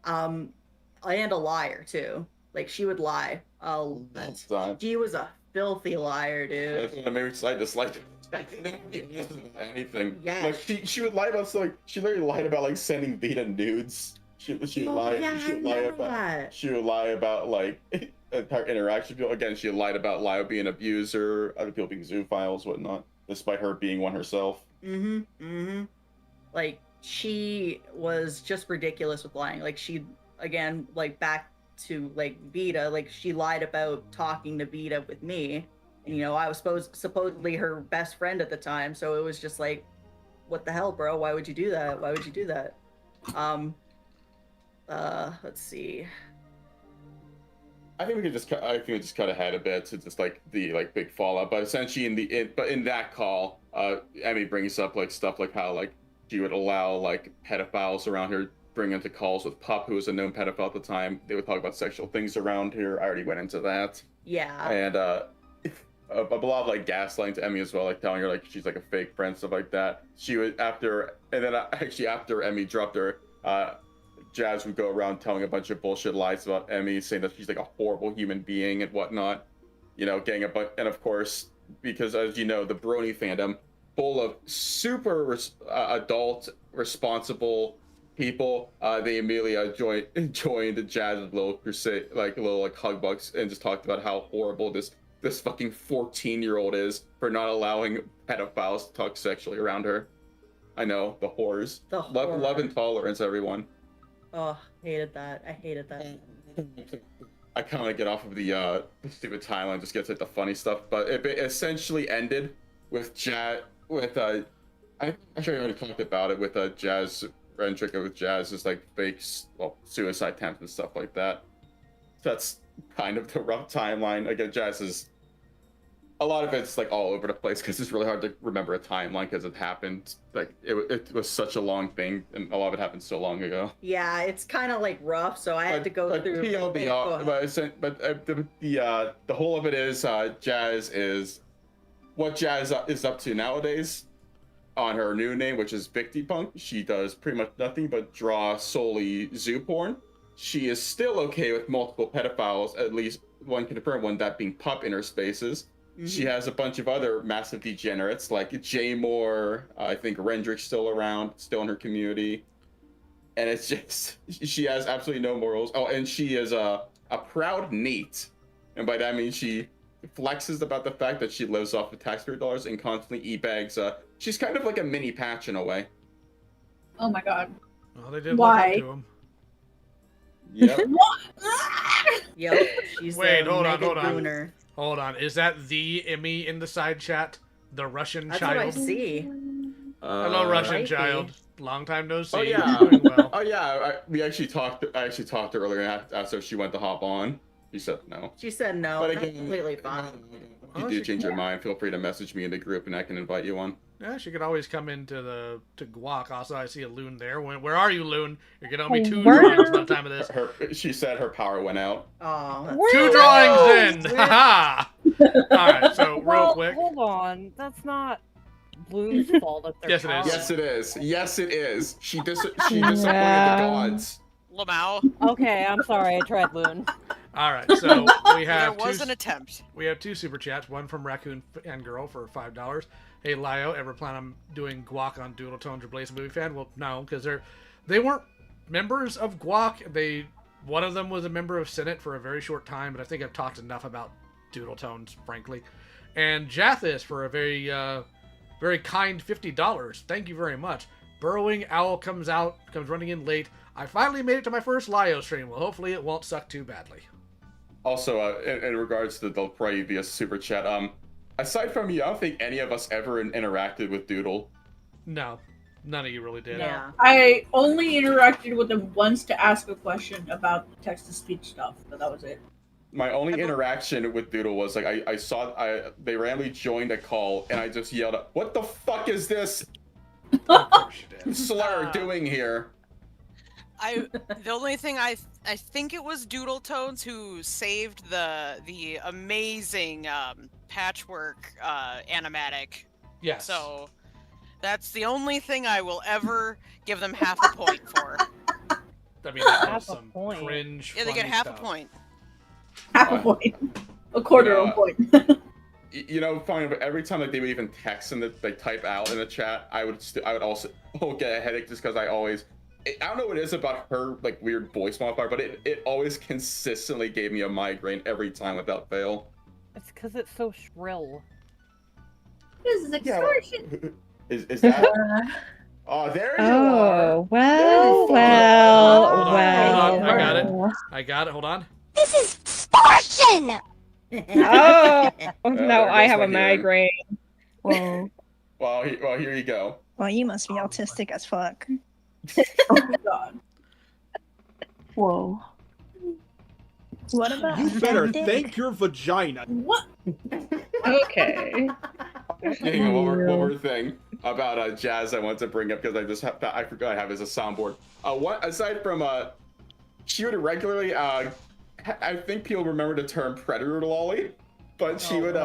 a liar too. Like she would lie. She was a filthy liar, dude. That's what made me decide to dislike anything. Yeah. Like she would lie about like she literally lied about like sending Vita nudes. She would lie about like her interaction with people. Again, she lied about Lio being an abuser, other people being zoophiles, whatnot, despite her being one herself. Like she was just ridiculous with lying. Like she, again, like back to like Vita, like she lied about talking to Vita with me. And, I was supposedly her best friend at the time, so it was just like, what the hell, bro? Why would you do that? Why would you do that? Let's see. I think we could just cut ahead a bit to just like the like big fallout. But essentially in that call, Emmy brings up like stuff like how like she would allow like pedophiles around here bring into calls with Pup, who was a known pedophile at the time. They would talk about sexual things around here. I already went into that. Yeah. And a lot of like gaslighting to Emmy as well, like telling her like she's like a fake friend, stuff like that. She would after Emmy dropped her, Jazz would go around telling a bunch of bullshit lies about Emmy, saying that she's like a horrible human being and whatnot. Getting a bunch, and of course, because as you know, the Brony fandom full of super adult, responsible people. They immediately joined Jazz's little crusade, like little hugbucks, and just talked about how horrible this fucking 14-year-old is for not allowing pedophiles to talk sexually around her. I know, the horrors. Love and tolerance, everyone. Oh, hated that. I hated that. I kind of get off of the stupid timeline, just get to the funny stuff, but it essentially ended with I'm sure you already talked about it, with Jazz Rendrick, with Jazz's like fake suicide attempts and stuff like that. So that's kind of the rough timeline. Again, Jazz is a lot of it's like all over the place because it's really hard to remember a timeline because it happened like it was such a long thing and a lot of it happened so long ago. Yeah, it's kind of like rough, so I had to go through. The whole of it is Jazz is up to nowadays on her new name, which is Viktiipunk. She does pretty much nothing but draw solely zoo porn. She is still okay with multiple pedophiles, at least one confirmed one, that being pup interspaces. Mm-hmm. She has a bunch of other massive degenerates like Jay Moore. I think Rendrick's still around, still in her community. And it's just, she has absolutely no morals. Oh, and she is a proud NEET. And by that I mean she flexes about the fact that she lives off of taxpayer dollars and constantly e-bags. She's kind of like a mini Patch in a way. Oh my god. Well, they did Why? look up to him. Yep. Yep. She's Wait, a hold on, mega hold on. gooner. Hold on. Is that the Emmy in the side chat? The Russian That's child? what I see. Hello, Russian might be. child. Long time no see. Oh yeah. Doing well. Oh yeah. I actually talked to her earlier and asked her if she went to hop on. She said no. She said no. But That's again, completely fine. if you do change your mind, feel free to message me in the group and I can invite you on. Yeah, she could always come into to Guac. Also, I see a loon there. Where are you, loon? You're gonna owe me 2 drawings by the time of this. She said her power went out. Oh, 2 drawings in! Haha! Alright, so real quick. Hold on. That's not Bloom's fault that they're Yes, it is. Yes, it is. Yes, it is. She disappointed the gods. Lamau. Okay, I'm sorry. I tried Loon. Alright, so we have There was an attempt. We have 2 super chats. One from Raccoon and Girl for $5. Hey, Lio, ever plan on doing Guac on Doodle Tones or Blaze Movie Fan? Well, no, because they weren't members of Guac. One of them was a member of Senate for a very short time, but I think I've talked enough about Doodle Tones, frankly. And Jathis for a very, very kind $50. Thank you very much. Burrowing Owl comes running in late. I finally made it to my first Lio stream. Well, hopefully it won't suck too badly. Also, in regards to the previous super chat, aside from you, I don't think any of us ever interacted with Doodle. No, none of you really did. Yeah. I only interacted with them once to ask a question about the text-to-speech stuff, but that was it. My only interaction with Doodle was like I saw they randomly joined a call and I just yelled, "What the fuck is this slur doing here?" The only thing I think it was Doodle Tones who saved the amazing patchwork animatic. Yes. So that's the only thing I will ever give them half a point for. I mean, that was Half a some point. cringe. Yeah, they get funny half stuff. a point. Half a point. A quarter of a point. You know, funny, but every time that they would even text and they type out in the chat, I would also get a headache just because I don't know what it is about her like weird voice modifier, but it always consistently gave me a migraine every time without fail. It's because it's so shrill. This is extortion. Is that? Oh, there you are. Oh, well. Hold on, I got it. Hold on. This is extortion! Oh, no, I have a migraine. Whoa. Well, here you go. Well, you must be autistic as fuck. Oh my god. Whoa. What about You better dick? thank your vagina. What? Okay. Hang on, one more thing about Jazz I want to bring up because I forgot I have as a soundboard. Aside from she would regularly I think people remember the term predator lolly, but she would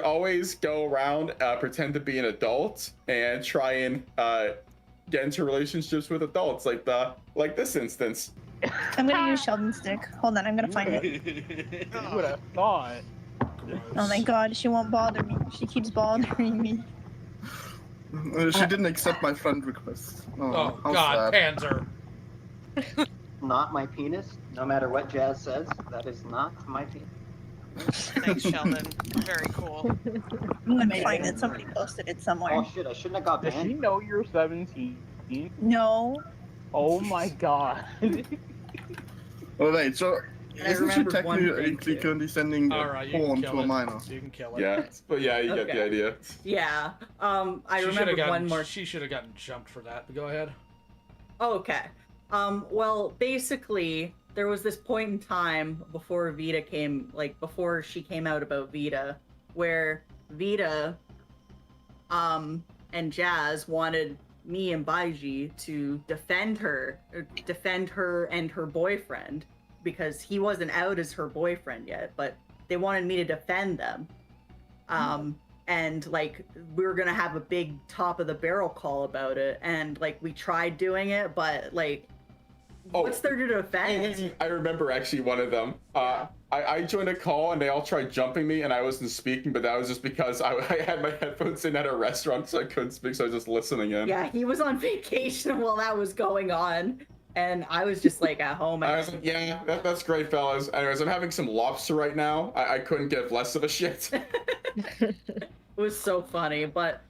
always go around pretend to be an adult and try and get into relationships with adults like this instance. I'm gonna use Sheldon's stick. Hold on, I'm gonna find it. Who would have thought? Oh my god, she won't bother me. She keeps bothering me. She didn't accept my friend request. Oh how God, sad. Panzer. Not my penis. No matter what Jazz says, that is not my penis. Thanks, Sheldon. Very cool. I'm gonna find it. Somebody posted it somewhere. Oh shit! I shouldn't have got Does she banned. know you're 17? No. Oh my god. Oh wait, so I isn't she remembered one thing, technically currently sending Alright, you can porn kill to a it. minor? You can kill it. Yeah, but yeah, you get the Okay. idea. Yeah. I She should remember have gotten one more. She should have gotten jumped for that. But go ahead. Okay. Well, basically, there was this point in time before Vita came, like, before she came out about Vita, where Vita, and Jazz wanted me and Baiji to defend her and her boyfriend, because he wasn't out as her boyfriend yet, but they wanted me to defend them. And like we were gonna have a big top of the barrel call about it, and like we tried doing it, but like what's there to defend? I remember actually one of them. I joined a call and they all tried jumping me and I wasn't speaking, but that was just because I had my headphones in at a restaurant, so I couldn't speak, so I was just listening in. Yeah, he was on vacation while that was going on, and I was just like at home. I was like, yeah, that's great, fellas. Anyways, I'm having some lobster right now. I couldn't give less of a shit. It was so funny, but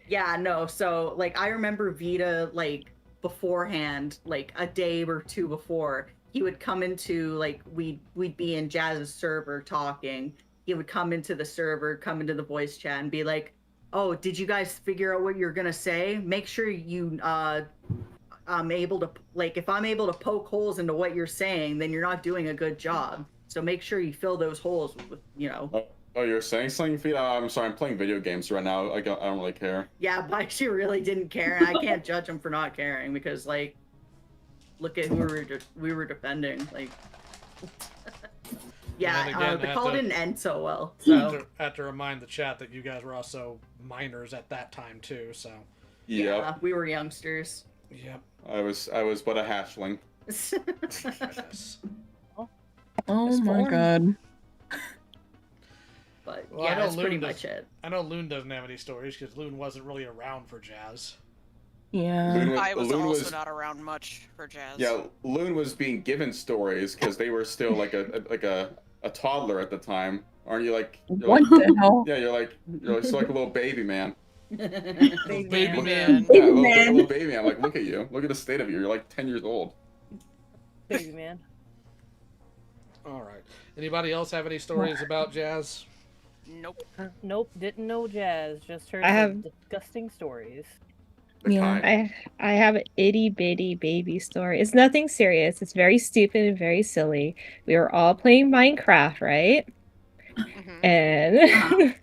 yeah, no. So like, I remember Vita like beforehand, like a day or two before, he would come into like we'd be in Jazz's server talking. He would come into the server, come into the voice chat, and be like, "Oh, did you guys figure out what you're gonna say? Make sure you I'm able to like if I'm able to poke holes into what you're saying, then you're not doing a good job. So make sure you fill those holes with, you know." Oh, you're saying something, Feet? I'm sorry, I'm playing video games right now. I don't really care. Yeah, but she really didn't care, and I can't judge him for not caring because, like, look at who we were defending. Like, yeah, again, the I call have to- didn't end so well. I So have to remind the chat that you guys were also minors at that time too. So. yeah, we were youngsters. Yep. I was but a hatchling. Oh my god. But Well, yeah, I know that's pretty Loon much it. I know Loon doesn't have any stories because Loon wasn't really around for Jazz. Yeah. I was Loon also was- not around much for Jazz. Yeah, Loon was being given stories because they were still like a toddler at the time. Aren't you like? What the hell? Yeah, you're still like a little baby man. Baby man. Yeah, little baby man. Like, look at you. Look at the state of you. You're like 10 years old. Baby man. All right. Anybody else have any stories about Jazz? Nope. Nope, didn't know Jazz. Just heard I have- some disgusting stories. Yeah, I have an itty bitty baby story. It's nothing serious. It's very stupid and very silly. We were all playing Minecraft, right? And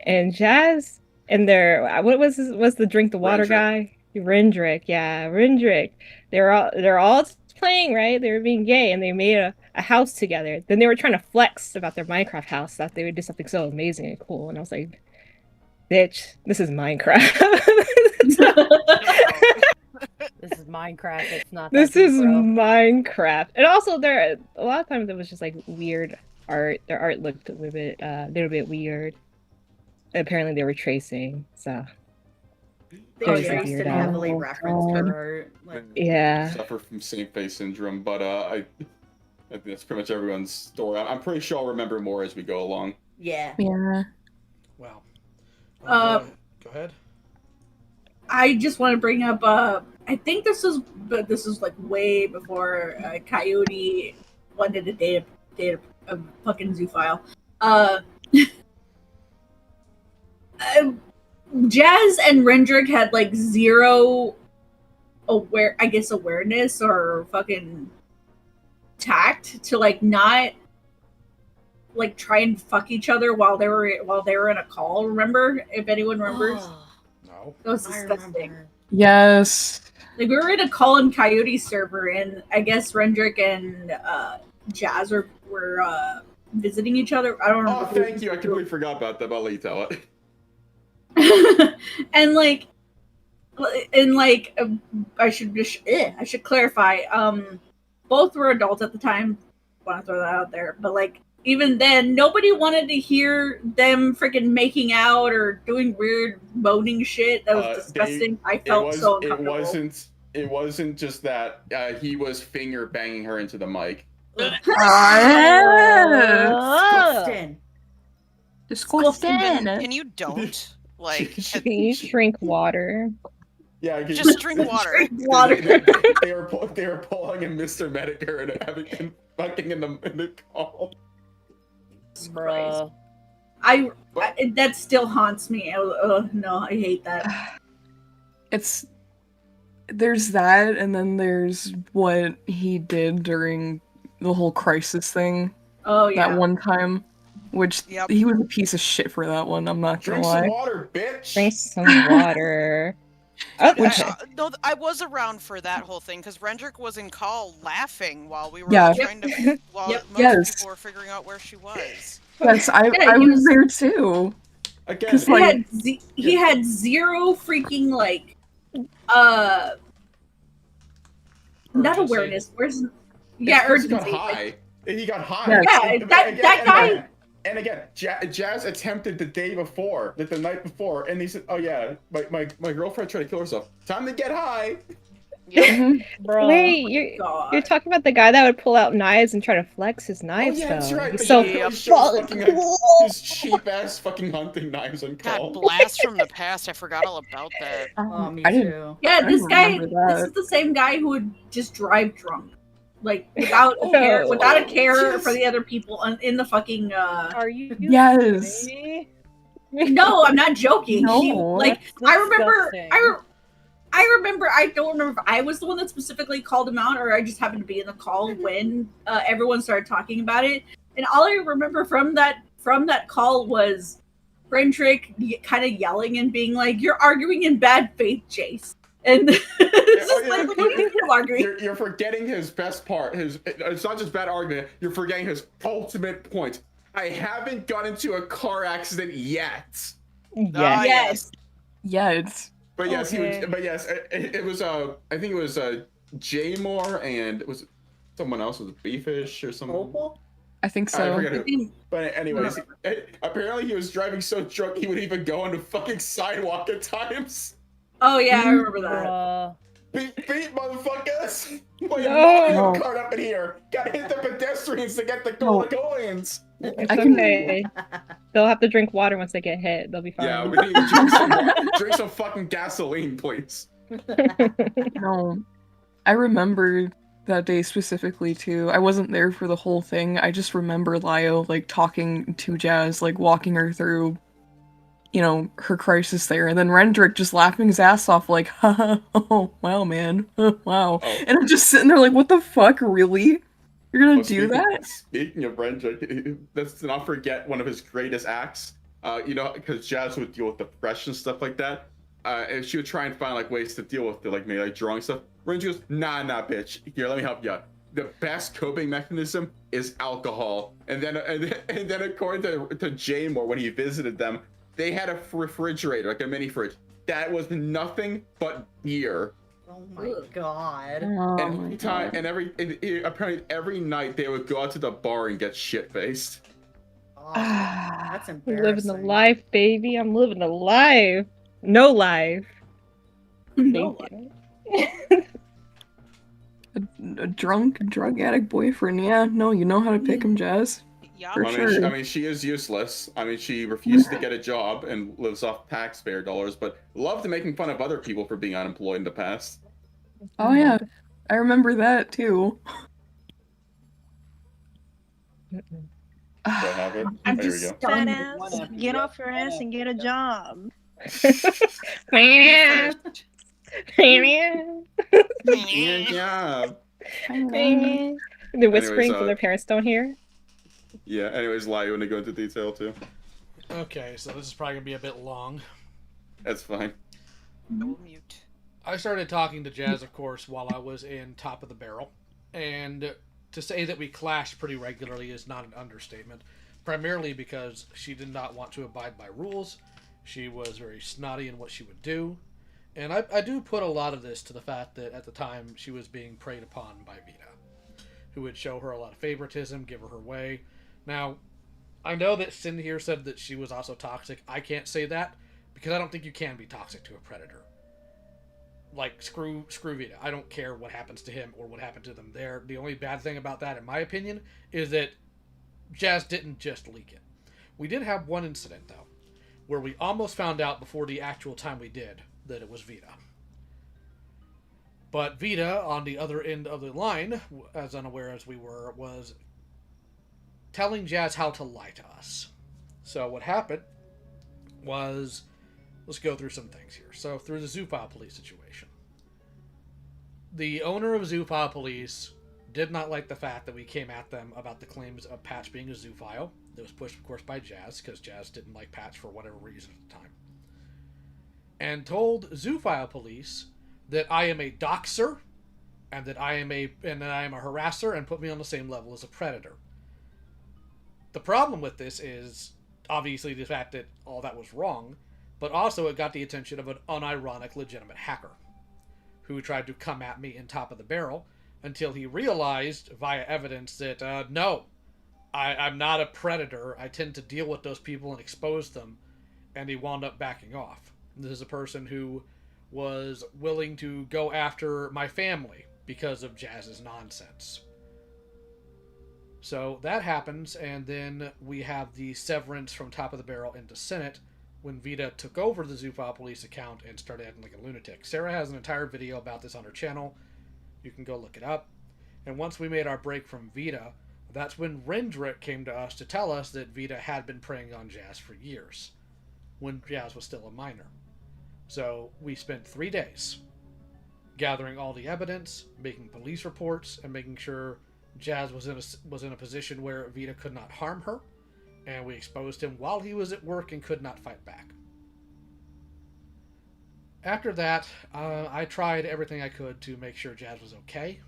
and Jazz and what was the drink the water guy? Rendrick, yeah, Rendrick. They're all playing, right? They were being gay and they made a house together. Then they were trying to flex about their Minecraft house, that they would do something so amazing and cool. And I was like, bitch, this is Minecraft. This is Minecraft. It's not. This that is deep, bro. Minecraft. And also a lot of times it was just like weird art. Their art looked a little bit weird. Apparently they were tracing, so They There's a traced weird and heavily art. referenced her art. Like, Yeah. Suffer from same face syndrome, but I think that's pretty much everyone's story. I'm pretty sure I'll remember more as we go along. yeah. Yeah. Well. Uh, Go ahead. I just want to bring up. I think this is like way before Coyote wanted to date a fucking zoophile. Jazz and Rendrick had like zero awareness or fucking tact to like not like try and fuck each other while they were in a call. Remember, if anyone remembers? No. That was disgusting. Yes. Like we were in a call in Coyote server, and I guess Rendrick and Jazz were visiting each other. I don't Oh, remember. thank you. I completely forgot about that, but I'll let you tell it. and I should clarify. Both were adults at the time. Want to throw that out there, but like even then, nobody wanted to hear them freaking making out or doing weird moaning shit. That was disgusting. I felt so uncomfortable. It wasn't just that he was finger banging her into the mic. Disgusting. Can you don't like? Can you drink water? Yeah, just drink water. Drink water. They were pulling in Mr. Medicare and having him fucking in the call. Bruh. I that still haunts me. No, I hate that. There's that, and then there's what he did during the whole crisis thing. Oh yeah. That one time, which he was a piece of shit for that one. I'm not gonna lie. Drink some water, bitch. Drink some water. Oh, no, I was around for that whole thing because Rendrick was in call laughing while we were trying to. While most people were figuring out where she was. Yes, I was there too. Again, he had zero freaking like not awareness. Where's urgency. He got high. He got high. Yeah, that guy. And again, Jazz attempted the day before, like the night before, and he said, "Oh yeah, my girlfriend tried to kill herself. Time to get high." Wait, you're talking about the guy that would pull out knives and try to flex his knives, Oh yeah, though. that's right. He's so His cheap ass fucking hunting knives on call. God, blast from the past. I forgot all about that. Oh, me I too. Yeah, this guy. remember that. This is the same guy who would just drive drunk, like without a care for the other people in the fucking. Are you? Yes. No, I'm not joking. No, I remember. I remember. I don't remember if I was the one that specifically called him out, or I just happened to be in the call when everyone started talking about it. And all I remember from that call was Rendrick kind of yelling and being like, "You're arguing in bad faith, Jace." And You're forgetting his best part. It's not just bad argument. You're forgetting his ultimate point. I haven't got into a car accident yet. Yes. Yes. But yes, it was I think it was Jaymore and was someone else, was it Beefish or something? I think so. I forget who. But anyways, apparently he was driving so drunk he would even go on the fucking sidewalk at times. Oh yeah, I remember that. Beat motherfuckers! Playing Mario Kart up in here. Gotta hit the pedestrians to get the coins. It's okay. They'll have to drink water once they get hit. They'll be fine. Yeah, we need to drink some fucking gasoline, please. No, I remember that day specifically too. I wasn't there for the whole thing. I just remember Lio like talking to Jazz, like walking her through, her crisis there, and then Rendrick just laughing his ass off, like, haha, oh wow, man, wow. And I'm just sitting there like, what the fuck, really? You're gonna do that? Speaking of Rendrick, let's not forget one of his greatest acts. Because Jazz would deal with depression, stuff like that. And she would try and find like ways to deal with it, like maybe like drawing stuff. Rendrick goes, nah, bitch. Here, let me help you out. The best coping mechanism is alcohol. And then according to Jaymore, when he visited them, they had a refrigerator, like a mini fridge, that was nothing but beer. Oh my god. Apparently every night they would go out to the bar and get shit faced. Oh, that's I'm embarrassing. living the life, baby. I'm living the life. No life. No A drug addict boyfriend, yeah. No, you know how to pick him, Jazz. Yeah. For sure. I mean, she is useless. I mean, she refuses to get a job and lives off taxpayer dollars, but loved making fun of other people for being unemployed in the past. Oh yeah, I remember that too. I'm just Fat ass, get off your ass and get a job. Yeah. They're whispering Anyways, so their parents don't hear. Yeah, anyways, Lai, you want to go into detail too? Okay, so this is probably going to be a bit long. That's fine. Mute. I started talking to Jazz, of course, while I was in Top of the Barrel. And to say that we clashed pretty regularly is not an understatement. Primarily because she did not want to abide by rules. She was very snotty in what she would do. And I do put a lot of this to the fact that at the time she was being preyed upon by Vita, who would show her a lot of favoritism, give her way. Now, I know that Sin here said that she was also toxic. I can't say that because I don't think you can be toxic to a predator. Like, screw Vita. I don't care what happens to him or what happened to them there. The only bad thing about that, in my opinion, is that Jazz didn't just leak it. We did have one incident, though, where we almost found out before the actual time we did that it was Vita. But Vita, on the other end of the line, as unaware as we were, was telling Jazz how to lie to us. So what happened was, let's go through some things here. So through the Zoophile Police situation. The owner of Zoophile Police did not like the fact that we came at them about the claims of Patch being a zoophile. That was pushed, of course, by Jazz, because Jazz didn't like Patch for whatever reason at the time. And told Zoophile Police that I am a doxer, and that I am a harasser, and put me on the same level as a predator. The problem with this is, obviously, the fact that all that was wrong, but also it got the attention of an unironic, legitimate hacker, who tried to come at me in top of the barrel, until he realized, via evidence, that, no, I'm not a predator. I tend to deal with those people and expose them, and he wound up backing off. This is a person who was willing to go after my family because of Jazz's nonsense. So that happens, and then we have the severance from Top of the Barrel into Senate when Vita took over the Zoophile Police account and started acting like a lunatic. Sarah has an entire video about this on her channel. You can go look it up. And once we made our break from Vita, that's when Rendrick came to us to tell us that Vita had been preying on Jazz for years, when Jazz was still a minor. So we spent 3 days gathering all the evidence, making police reports, and making sure Jazz was in a position where Vita could not harm her, and we exposed him while he was at work and could not fight back. After that, I tried everything I could to make sure Jazz was okay.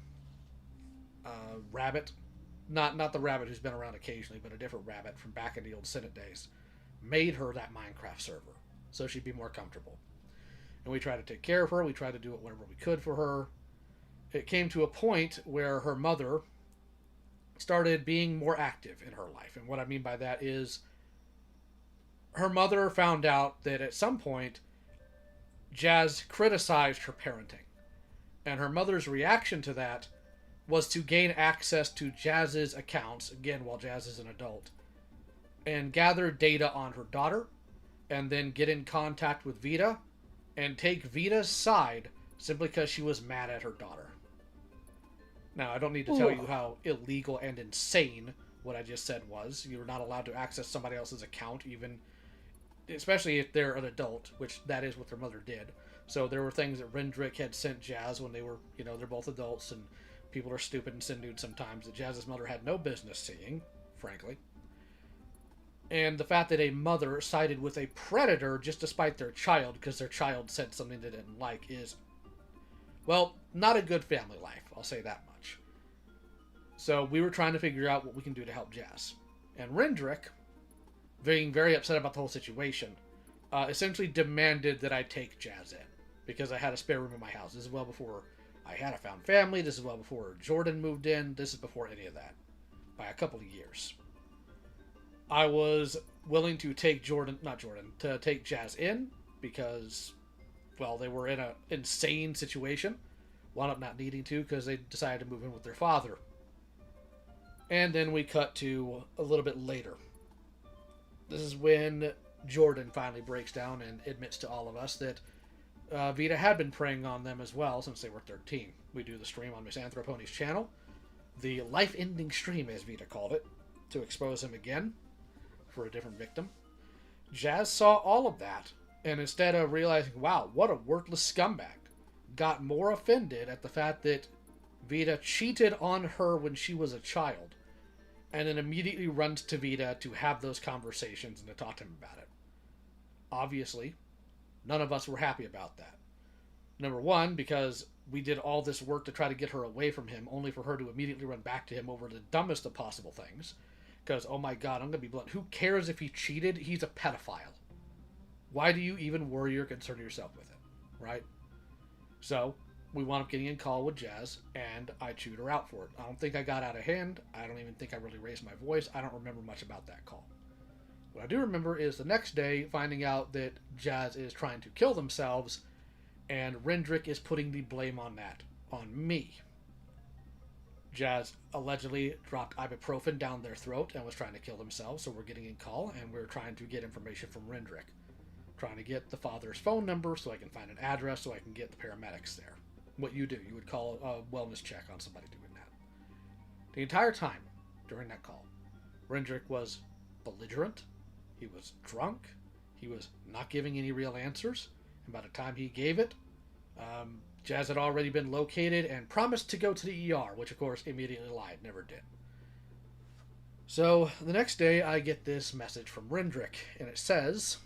Rabbit, not the Rabbit who's been around occasionally, but a different Rabbit from back in the old Senate days, made her that Minecraft server so she'd be more comfortable. And we tried to take care of her. We tried to do whatever we could for her. It came to a point where her mother started being more active in her life. And what I mean by that is her mother found out that at some point Jazz criticized her parenting. And her mother's reaction to that was to gain access to Jazz's accounts, again, while Jazz is an adult, and gather data on her daughter, and then get in contact with Vita, and take Vita's side simply because she was mad at her daughter. Now, I don't need to tell you how illegal and insane what I just said was. You're not allowed to access somebody else's account, even, especially if they're an adult, which that is what their mother did. So there were things that Rendrick had sent Jazz when they were, they're both adults, and people are stupid and send nudes sometimes, that Jazz's mother had no business seeing, frankly. And the fact that a mother sided with a predator just despite their child because their child said something they didn't like is, well, not a good family life, I'll say that much. So we were trying to figure out what we can do to help Jazz. And Rendrick, being very upset about the whole situation, essentially demanded that I take Jazz in, because I had a spare room in my house. This is well before I had a found family, this is well before Jordan moved in, this is before any of that, by a couple of years. I was willing to take take Jazz in, because, well, they were in an insane situation. Wound up not needing to, because they decided to move in with their father. And then we cut to a little bit later. This is when Jordan finally breaks down and admits to all of us that Vita had been preying on them as well since they were 13. We do the stream on Miss Anthroponi's channel. The life-ending stream, as Vita called it, to expose him again for a different victim. Jazz saw all of that, and instead of realizing, wow, what a worthless scumbag, got more offended at the fact that Vita cheated on her when she was a child, and then immediately runs to Vita to have those conversations and to talk to him about it. Obviously, none of us were happy about that. Number one, because we did all this work to try to get her away from him, only for her to immediately run back to him over the dumbest of possible things. Because, oh my god, I'm going to be blunt. Who cares if he cheated? He's a pedophile. Why do you even worry or concern yourself with it? Right? So, we wound up getting in call with Jazz, and I chewed her out for it. I don't think I got out of hand. I don't even think I really raised my voice. I don't remember much about that call. What I do remember is the next day finding out that Jazz is trying to kill themselves, and Rendrick is putting the blame on that on me. Jazz allegedly dropped ibuprofen down their throat and was trying to kill themselves, so we're getting in call, and we're trying to get information from Rendrick. Trying to get the father's phone number so I can find an address so I can get the paramedics there. What you do, you would call a wellness check on somebody doing that. The entire time during that call, Rendrick was belligerent, he was drunk, he was not giving any real answers, and by the time he gave it, Jazz had already been located and promised to go to the ER, which of course immediately lied, never did. So the next day I get this message from Rendrick, and it says,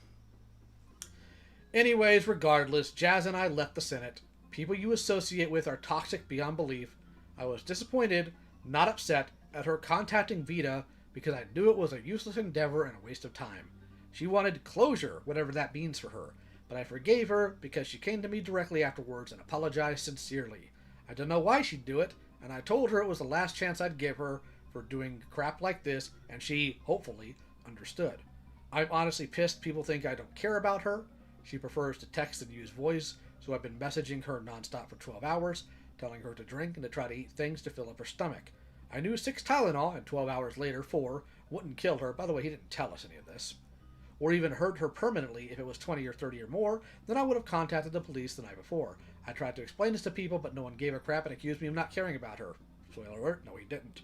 anyways, regardless, Jazz and I left the Senate. People you associate with are toxic beyond belief. I was disappointed, not upset, at her contacting Vita because I knew it was a useless endeavor and a waste of time. She wanted closure, whatever that means for her, but I forgave her because she came to me directly afterwards and apologized sincerely. I don't know why she'd do it, and I told her it was the last chance I'd give her for doing crap like this, and she, hopefully, understood. I'm honestly pissed people think I don't care about her. She prefers to text and use voice, so I've been messaging her nonstop for 12 hours, telling her to drink and to try to eat things to fill up her stomach. I knew 6 Tylenol, and 12 hours later 4, wouldn't kill her. By the way, he didn't tell us any of this. Or even hurt her permanently. If it was 20 or 30 or more, then I would have contacted the police the night before. I tried to explain this to people, but no one gave a crap and accused me of not caring about her. Spoiler alert, no he didn't.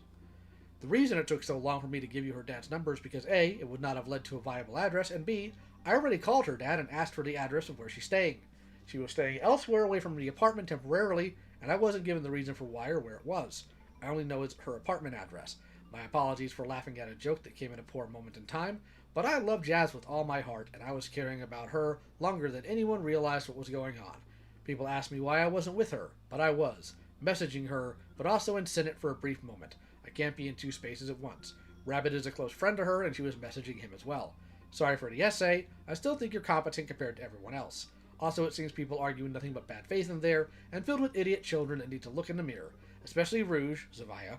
The reason it took so long for me to give you her dad's number is because A, it would not have led to a viable address, and B, I already called her dad and asked for the address of where she's staying. She was staying elsewhere away from the apartment temporarily, and I wasn't given the reason for why or where it was. I only know it's her apartment address. My apologies for laughing at a joke that came in a poor moment in time, but I love Jazz with all my heart, and I was caring about her longer than anyone realized what was going on. People asked me why I wasn't with her, but I was. Messaging her, but also in Senate for a brief moment. I can't be in 2 spaces at once. Rabbit is a close friend to her, and she was messaging him as well. Sorry for the essay. I still think you're competent compared to everyone else. Also, it seems people argue nothing but bad faith in there, and filled with idiot children that need to look in the mirror. Especially Rouge, Zavaya,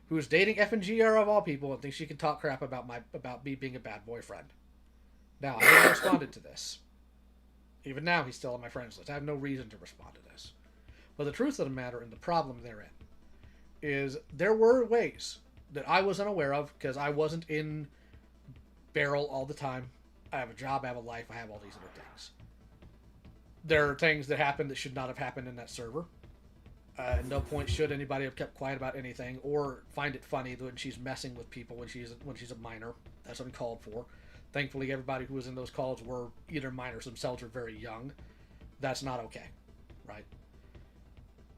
who is dating FNGR of all people and thinks she can talk crap about me being a bad boyfriend. Now, I haven't responded to this. Even now, he's still on my friends list. I have no reason to respond to this. But the truth of the matter and the problem therein is there were ways that I was unaware of because I wasn't in Barrel all the time. I have a job, I have a life, I have all these other things. There are things that happened that should not have happened in that server. At no point should anybody have kept quiet about anything or find it funny when she's messing with people when she's a minor. That's uncalled for. Thankfully, everybody who was in those calls were either minors themselves or very young. That's not okay, right?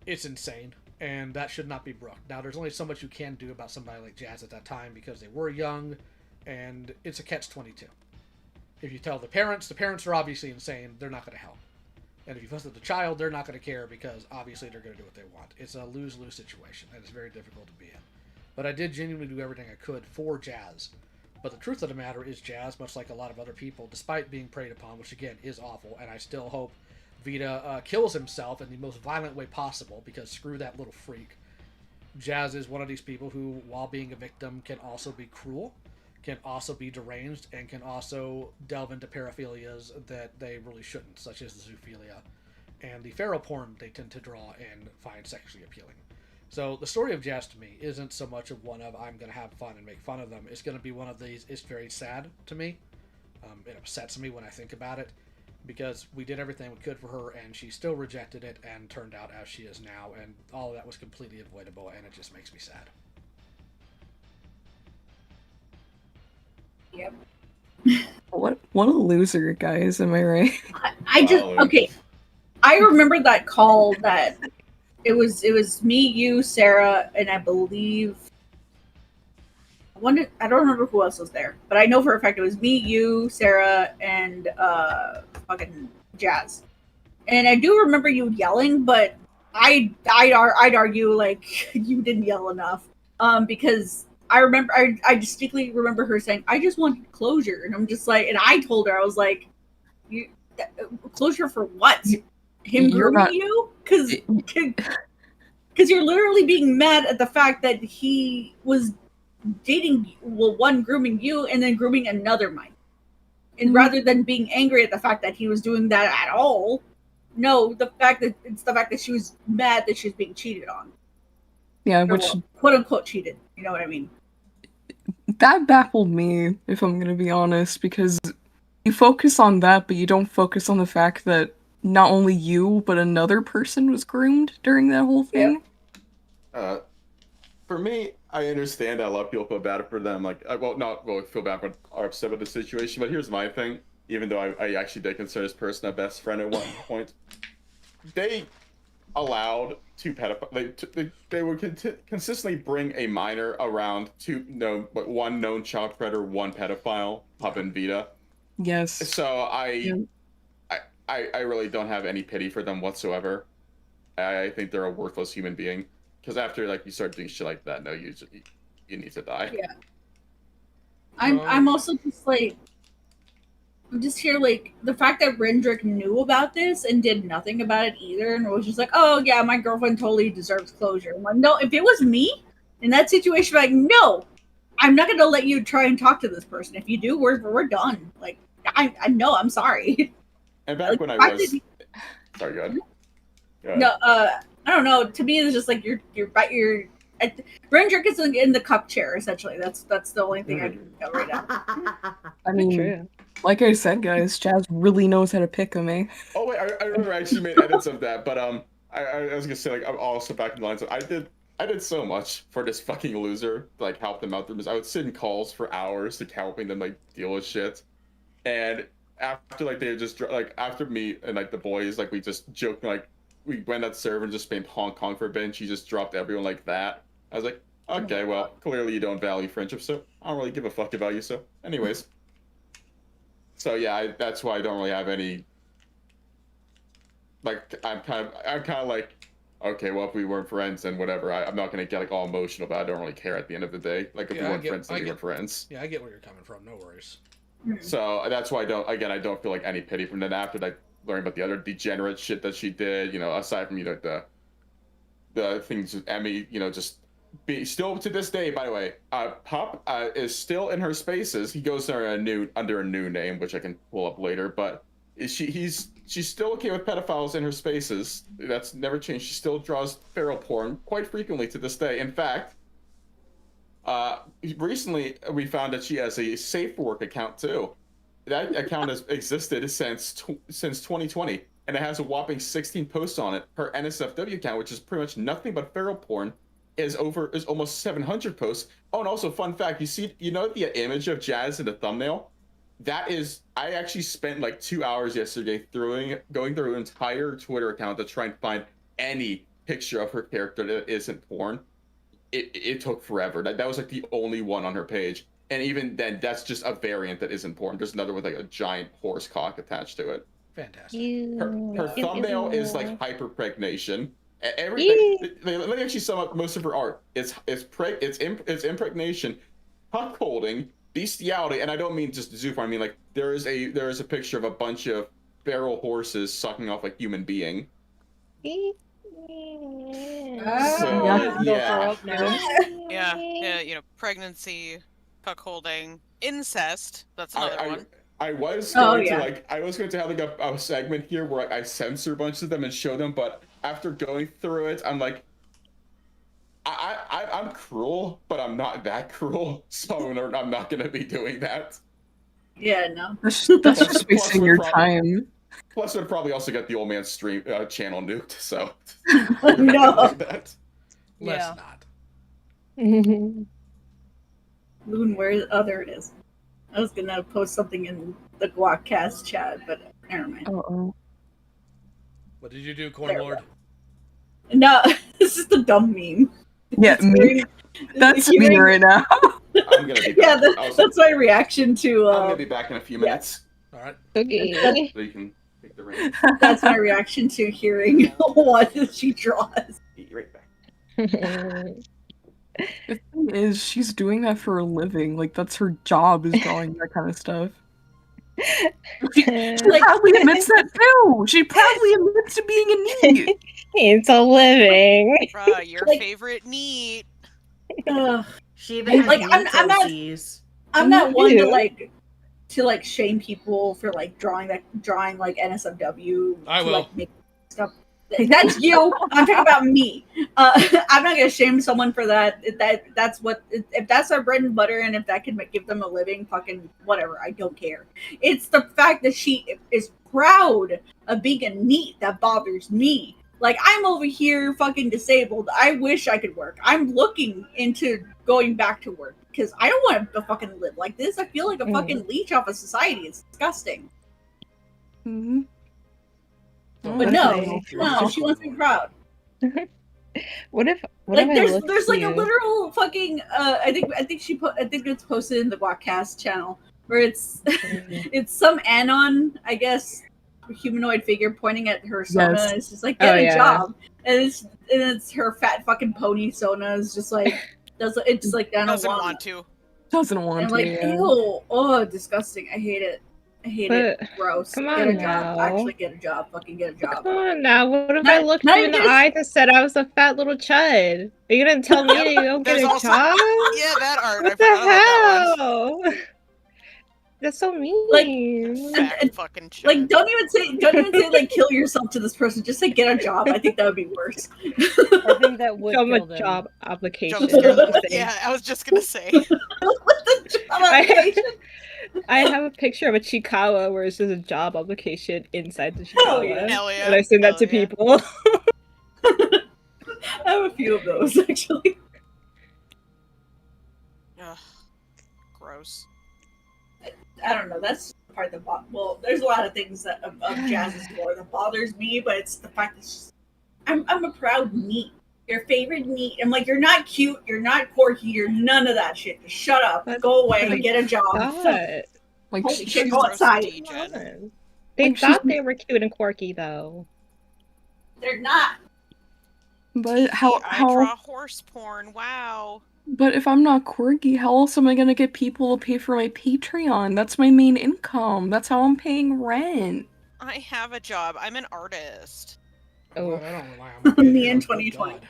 It's insane, and that should not be brooked. Now, there's only so much you can do about somebody like Jazz at that time because they were young, and it's a catch-22. If you tell the parents are obviously insane. They're not going to help. And if you fuss at the child, they're not going to care because obviously they're going to do what they want. It's a lose-lose situation, and it's very difficult to be in. But I did genuinely do everything I could for Jazz. But the truth of the matter is Jazz, much like a lot of other people, despite being preyed upon, which again is awful, and I still hope Vita kills himself in the most violent way possible because screw that little freak. Jazz is one of these people who, while being a victim, can also be cruel, can also be deranged, and can also delve into paraphilias that they really shouldn't, such as the zoophilia and the feral porn they tend to draw and find sexually appealing. So the story of Jazz to me isn't so much of one of I'm going to have fun and make fun of them. It's going to be one of these, it's very sad to me. It upsets me when I think about it because we did everything we could for her and she still rejected it and turned out as she is now, and all of that was completely avoidable, and it just makes me sad. Yep. What a loser, guys, am I right? I just okay. I remember that call that it was me, you, Sarah, and I believe I don't remember who else was there, but I know for a fact it was me, you, Sarah, and fucking Jazz. And I do remember you yelling, but I'd argue like you didn't yell enough because I distinctly remember her saying, I just wanted closure. And I'm just like, and I told her, I was like, closure for what? him You're grooming not- you? Because you're literally being mad at the fact that he was dating, well, one grooming you and then grooming another minor. And rather than being angry at the fact that he was doing that at all, no, it's the fact that she was mad that she was being cheated on. Yeah, Or, which well, quote unquote cheated. You know what I mean? that baffled me, if I'm gonna be honest, because you focus on that, but you don't focus on the fact that not only you, but another person was groomed during that whole thing. For me, I understand that a lot of people feel bad for them. Like, feel bad but are upset with the situation. But here's my thing. Even though I actually did consider this person a best friend at one point, they allowed two pedophiles. They would consistently bring a minor around one known child predator, one pedophile, Pup and Vita. Yes. So I really don't have any pity for them whatsoever. I think they're a worthless human being. Because after you start doing shit like that, no, you need to die. Yeah. I'm also just I'm just here the fact that Rendrick knew about this and did nothing about it either, and was just like, oh yeah, my girlfriend totally deserves closure. I'm like, no, if it was me in that situation, I'm like, no, I'm not gonna let you try and talk to this person. If you do, we're done. Like, I know, I'm sorry. And back when I was, sorry, go ahead. No, I don't know. To me, it's just like you're Rendrick is in the cup chair essentially. That's the only thing I can go right now. I mean, like I said, guys, Jazz really knows how to pick him, eh? Oh wait, I remember I actually made edits of that, but I was gonna say I'm also back in the lines. I did so much for this fucking loser to help them out through this. I would sit in calls for hours helping them deal with shit, and after they just after me and the boys we just joked we went at server and just spent Hong Kong for a bit, and she just dropped everyone like that. I was like, okay, well, clearly you don't value friendship, so I don't really give a fuck about you, so anyways. So yeah, that's why I don't really have any, I'm kind of okay, well, if we weren't friends, then whatever, I'm not gonna get all emotional, but I don't really care at the end of the day. If we weren't friends, then we were friends. Yeah, I get where you're coming from, no worries. So that's why I don't feel any pity from that after learning about the other degenerate shit that she did, aside from the things with Emmy, still to this day, by the way, Pup is still in her spaces. He goes there under a new name, which I can pull up later, but she's still okay with pedophiles in her spaces. That's never changed. She still draws feral porn quite frequently to this day. In fact, recently we found that she has a safe work account too. That account has existed since 2020, and it has a whopping 16 posts on it. Her NSFW account, which is pretty much nothing but feral porn, is almost 700 posts. Oh, and also fun fact, you know the image of Jazz in the thumbnail? That is, I actually spent 2 hours yesterday going through her entire Twitter account to try and find any picture of her character that isn't porn. It took forever. That was the only one on her page. And even then, that's just a variant that isn't porn. There's another with a giant horse cock attached to it. Fantastic. Her thumbnail is hyperpregnation. Let me actually sum up most of her art. It's impregnation, cuckolding, bestiality, and I don't mean just zoo farm. I mean there is a picture of a bunch of feral horses sucking off a human being. Yeah, pregnancy, cuckolding, incest. That's another one. I was going to have a segment here where I censor a bunch of them and show them, but after going through it, I'm I'm cruel, but I'm not that cruel, so I'm not going to be doing that. Yeah, no. That's just wasting your time. Plus, I'd probably also get the old man's stream channel nuked, so. No. Let's not. Loon, there it is. I was gonna post something in the Guac Cast chat, but never mind. What did you do, Cornlord? No, this is the dumb meme. Yeah, me. That's me right now. I'm gonna be back. That's my reaction to. I'm gonna be back in a few minutes. All right. Okay. So you can take the ring. That's my reaction to hearing what she draws. Be right back. The thing is, she's doing that for a living. That's her job, is drawing that kind of stuff. She probably admits that too. She probably admits to being a NEET. It's a living. Your favorite NEET. She even Like has I'm not one to like shame people for like drawing like NSFW. I will. Like, make stuff. That's you. I'm talking about me. I'm not gonna shame someone for that. That's what if that's their bread and butter, and if that can give them a living, fucking whatever. I don't care. It's the fact that she is proud of being a NEET that bothers me. Like, I'm over here fucking disabled. I wish I could work. I'm looking into going back to work because I don't want to fucking live like this. I feel like a fucking leech off of society. It's disgusting. Mm-hmm. But no, she wants to be proud. What if there's like a literal fucking I think it's posted in the Guac Cast channel where it's it's some anon, I guess, humanoid figure pointing at her Sona. Yes. It's just like, get a job, and it's her fat fucking pony Sona is just like doesn't Doesn't want to. Doesn't want and to. like Yeah. ew, oh, disgusting. I hate it. It. Gross. Come get on a job. now. Actually, get a job. Fucking get a job. Come on now. What if I looked you in the eyes and said I was a fat little chud? Are you gonna tell me to go get a job? Yeah, that art. What the hell? That's so mean. Like, don't even say like kill yourself to this person. Just say get a job. I think that would be worse. I think that would Show kill a them. job application. Yeah, I was just gonna say. I have a picture of a Chikawa where it's just a job application inside the Chikawa. Hell yeah. And I send that to people. I have a few of those actually. Ugh, gross. I don't know. That's the part that well, there's a lot of things that of Jazz's lore that bothers me, but it's the fact that I'm a proud NEET. Your favorite NEET. I'm like, you're not cute, you're not quirky, you're none of that shit. Just shut up, go away, and get a job. Like, holy shit, go outside. They thought they were cute and quirky though. They're not. But how I draw horse porn. Wow. But if I'm not quirky, how else am I gonna get people to pay for my Patreon? That's my main income. That's how I'm paying rent. I have a job. I'm an artist. Oh, I don't rely on my me in Patreon, 2020. God.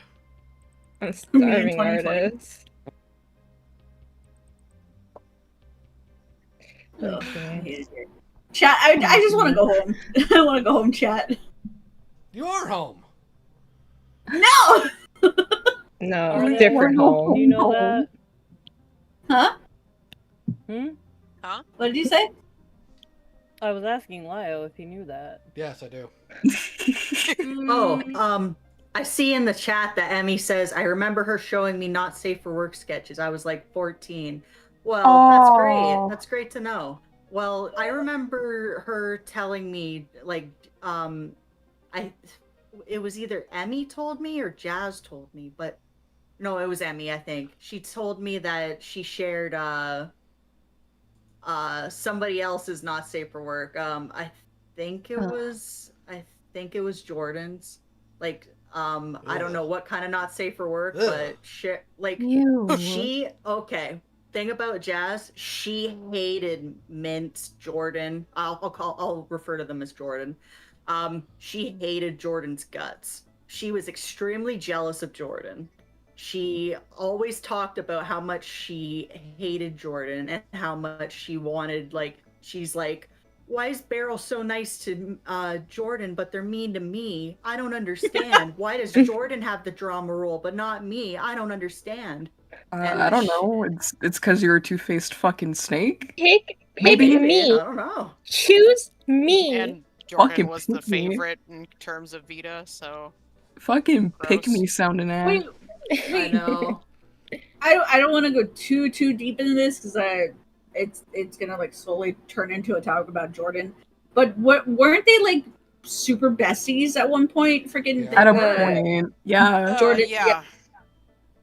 I'm starving 2020. artist. Okay. Chat. I just want to go home. I want to go home, chat. You are home. No. No, different home. Do you know that? Huh? Huh? What did you say? I was asking Lio if he knew that. Yes, I do. I see in the chat that Emmy says, I remember her showing me not safe for work sketches. I was like 14. Well, that's great. That's great to know. Well, I remember her telling me, like, it was either Emmy told me or Jazz told me, but no, it was Emmy, I think. She told me that she shared somebody else's not safe for work. I think it was Jordan's. Like, I don't know what kind of not safe for work, but thing about Jazz, she hated Mint, Jordan. I'll refer to them as Jordan. She hated Jordan's guts. She was extremely jealous of Jordan. She always talked about how much she hated Jordan and how much she wanted, like, she's like, why is Beryl so nice to Jordan, but they're mean to me? I don't understand. Why does Jordan have the drama role, but not me? I don't understand. I don't know. It's because you're a two-faced fucking snake. Pick Maybe me. I don't know. Choose me. And Jordan Fucking was the pick me. favorite in terms of Vita, so. Fucking Gross. pick me sounding ass. Wait. I know. I don't want to go too deep into this because it's gonna like slowly turn into a talk about Jordan. But weren't they like super besties at one point? Freaking At a point, yeah. Jordan, yeah.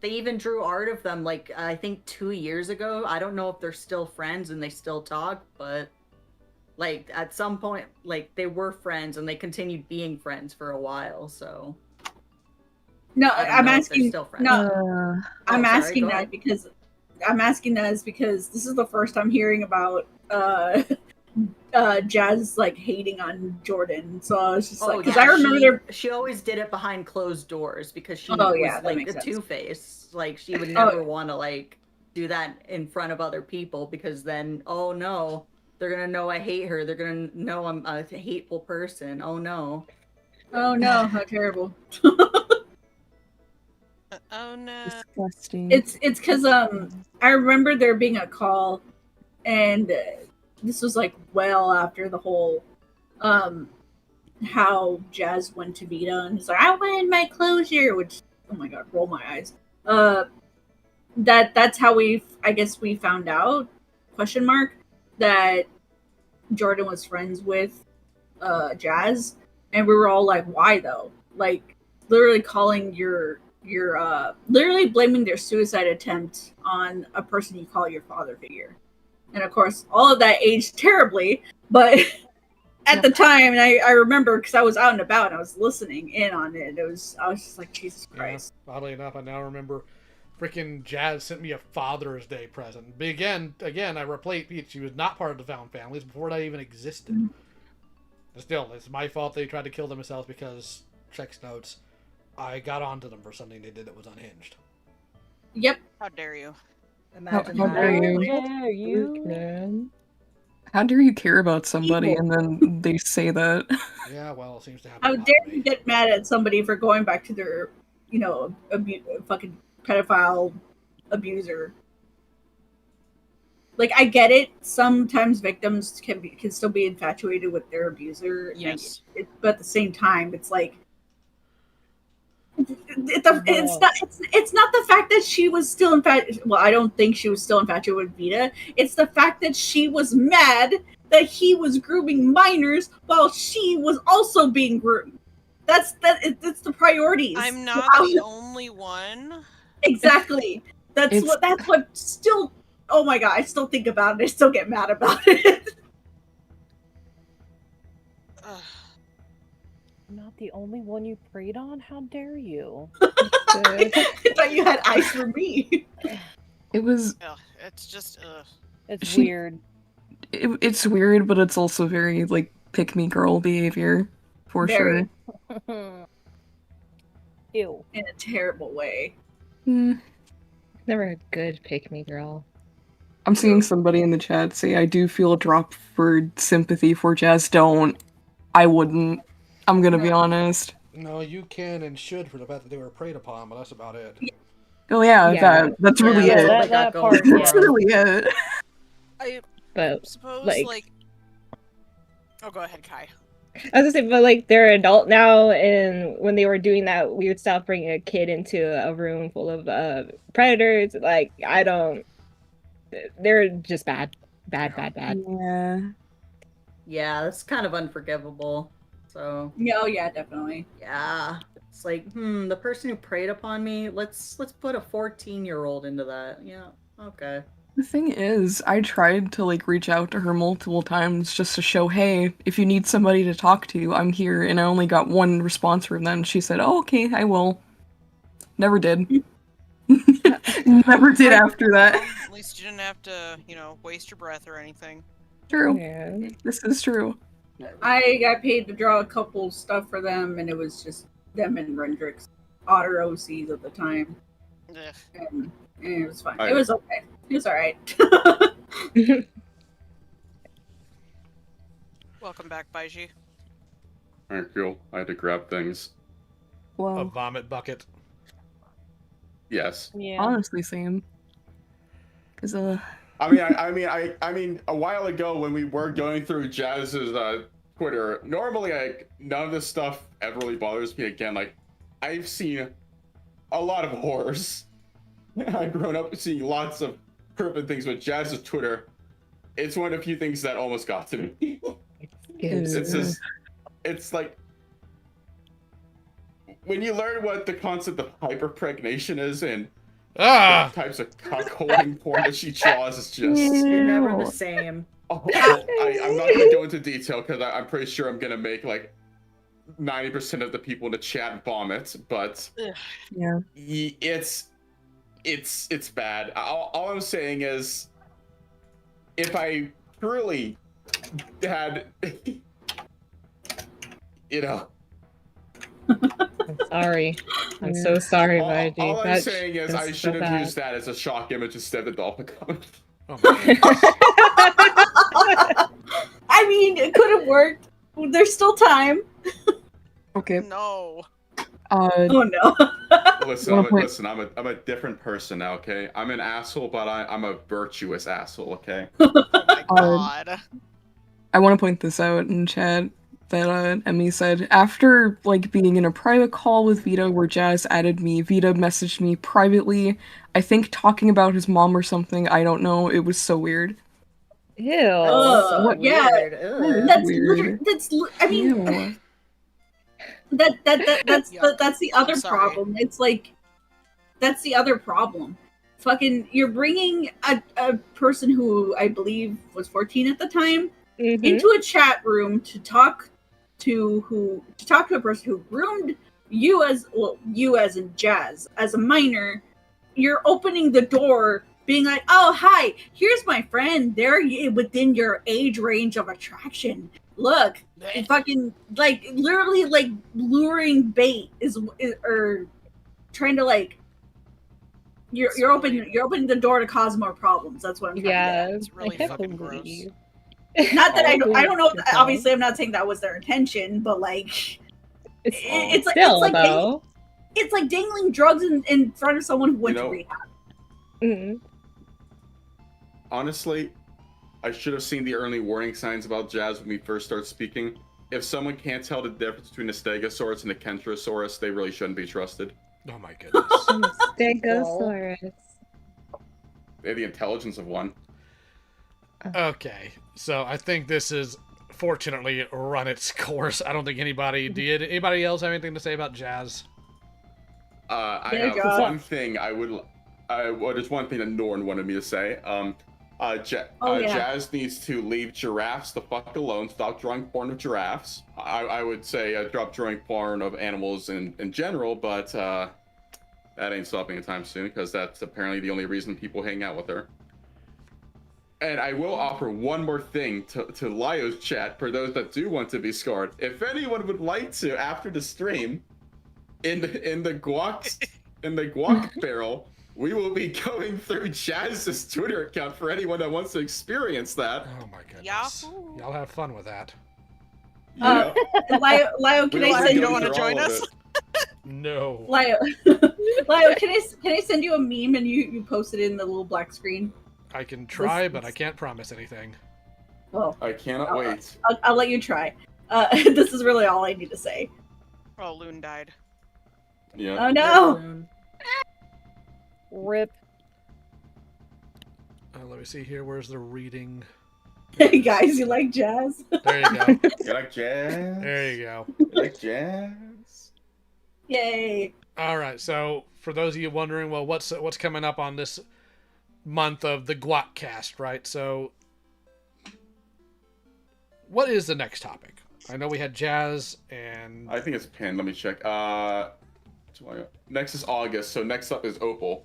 They even drew art of them, like, I think 2 years ago. I don't know if they're still friends and they still talk, but, like, at some point, like, they were friends and they continued being friends for a while, so. No, I don't I'm know if asking. they're still friends. No, I'm sorry, asking go that ahead. because this is the first I'm hearing about Jazz like hating on Jordan. So I was just like, because yeah, I remember she always did it behind closed doors because she Oh, was yeah, that like makes a sense. two-face. Like she would Oh. never want to like do that in front of other people because then, oh no, they're gonna know I hate her. They're gonna know I'm a hateful person. Oh no. Oh no, how terrible. Oh no. Disgusting. It's because I remember there being a call, and this was like well after the whole how Jazz went to Vita and he's like, I wanted my closure, which oh my god, roll my eyes. That's how I guess we found out question mark that Jordan was friends with Jazz, and we were all like, why though? Like literally calling your literally blaming their suicide attempt on a person you call your father figure. And of course, all of that aged terribly, but at the time, and I remember because I was out and about and I was listening in on it. I was just like, Jesus Christ. Yeah, oddly enough, I now remember freaking Jazz sent me a Father's Day present. But again, I replay she was not part of the Found Families before that even existed. Mm-hmm. Still, it's my fault they tried to kill themselves because, checks notes, I got onto them for something they did that was unhinged. Yep. How dare you? How dare you? How dare you care about somebody and then they say that? Yeah, well, it seems to happen. How dare you get mad at somebody for going back to their, fucking pedophile abuser? Like, I get it. Sometimes victims can still be infatuated with their abuser. Yes. But at the same time, it's like it's not the fact that she was still infatuated. Well, I don't think she was still infatuated with Vita. It's the fact that she was mad that he was grooming minors while she was also being groomed. It's the priorities. I'm not the only one. Exactly. That's what still. Oh my god! I still think about it. I still get mad about it. I'm not the only one you preyed on? How dare you? I thought you had eyes for me. It was. It's just. It's weird. It's weird, but it's also very like pick me girl behavior, for sure. Ew. In a terrible way. Never a good pick me girl. I'm seeing somebody in the chat say, I do feel a drop for sympathy for Jazz. Don't. I wouldn't. I'm gonna be honest. No, you can and should for the fact that they were preyed upon, but that's about it. Oh yeah. That's really it. That part, That's really it. I but, suppose, like... Oh, go ahead, Kai. I was gonna say, but like they're adult now, and when they were doing that weird stuff, bringing a kid into a room full of predators, like I don't. They're just bad. Yeah. Yeah, that's kind of unforgivable. So. Yeah, yeah, definitely. Yeah, it's like, the person who preyed upon me. Let's put a 14-year-old into that. Yeah, okay. The thing is, I tried to like reach out to her multiple times just to show, hey, if you need somebody to talk to, I'm here, and I only got one response from them. She said, oh, okay, I will. Never did. Never did after that. At least you didn't have to, waste your breath or anything. True. Yeah. This is true. I got paid to draw a couple stuff for them, and it was just them and Rendrick's otter OCs at the time. And it was fine. It was okay. It was alright. Welcome back, Baiji. Alright, cool. I had to grab things. A vomit bucket. Yes. Yeah. Honestly, same. Cause I mean, a while ago when we were going through Jazz's Twitter, normally none of this stuff ever really bothers me. Again, like I've seen a lot of horrors. I've grown up seeing lots of horrific things, but Jazz's Twitter, it's one of the few things that almost got to me. It's like when you learn what the concept of hyperpregnation is and types of cuckolding porn that she draws, it's just You're never the same. I'm not gonna go into detail because I'm pretty sure I'm gonna make like 90% of the people in the chat vomit, but yeah, it's bad. All I'm saying is, if I truly had, you know. I'm sorry. I'm so sorry, YG. All I'm That saying is I should have used that as a shock image instead of the dolphin comment. I mean, it could have worked. There's still time. Okay. No. Oh no. Listen, I'm a different person now, okay? I'm an asshole, but I'm a virtuous asshole, okay? Oh my god. I want to point this out in chat that Emmy said after like being in a private call with Vita where Jazz added me, Vita messaged me privately. I think talking about his mom or something. I don't know. It was so weird. Ew. So yeah. That's weird. I mean. Ew. That's the other sorry. problem. It's like that's the other problem. Fucking, you're bringing a person who I believe was 14 at the time into a chat room to talk to a person who groomed you as in Jazz as a minor. You're opening the door, being like, "Oh, hi, here's my friend. They're within your age range of attraction. Look." Fucking like literally like luring bait or trying to like you're opening the door to cause more problems. That's what I'm trying to get. It's really fucking gross. Not that I don't know. Obviously, I'm not saying that was their intention, but like it's like dangling drugs in front of someone who went to rehab. Honestly, I should have seen the early warning signs about Jazz when we first started speaking. If someone can't tell the difference between a Stegosaurus and a Kentrosaurus, they really shouldn't be trusted. Oh my goodness. Stegosaurus. They have the intelligence of one. Okay, so I think this is fortunately run its course. I don't think anybody did. Anybody else have anything to say about Jazz? I have one thing there's one thing that Norn wanted me to say. Jazz needs to leave giraffes the fuck alone. Stop drawing porn of giraffes. I would say drop drawing porn of animals in general, but that ain't stopping anytime soon because that's apparently the only reason people hang out with her. And I will offer one more thing to Lyo's chat for those that do want to be scarred. If anyone would like to, after the stream, in the guac barrel, we will be going through Jazz's Twitter account for anyone that wants to experience that. Oh my goodness. Y'all have fun with that. Yeah. Lyo, can I send you? Don't want to join us? No. Lyo, can I send you a meme and you post it in the little black screen? I can try, but I can't promise anything. Oh, I cannot wait. I'll let you try. This is really all I need to say. Oh, Loon died. Yeah. Oh no. Rip. Let me see here. Where's the reading? Hey guys, you like Jazz? There you go. You like Jazz? There you go. You like Jazz? Yay. All right. So for those of you wondering, well, what's coming up on this month of the Guac Cast, right? So what is the next topic? I know we had Jazz and I think it's pinned. Let me check. Next is August, so next up is Opal.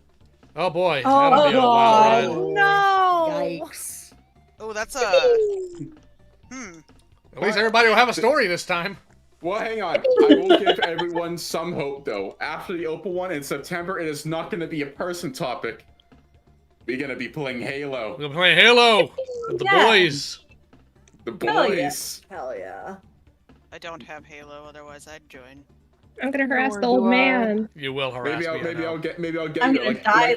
Oh boy, that'll be a wild ride. No! Yikes. Oh, that's a... At least everybody will have a story this time. Well, hang on. I will give everyone some hope, though. After the Opal one in September, it is not going to be a person topic. We're going to be playing Halo. We're going to play Halo with the boys. The boys. Hell yeah. I don't have Halo, otherwise I'd join. I'm gonna harass the old man. You will harass me. Maybe I'll get. I'm gonna die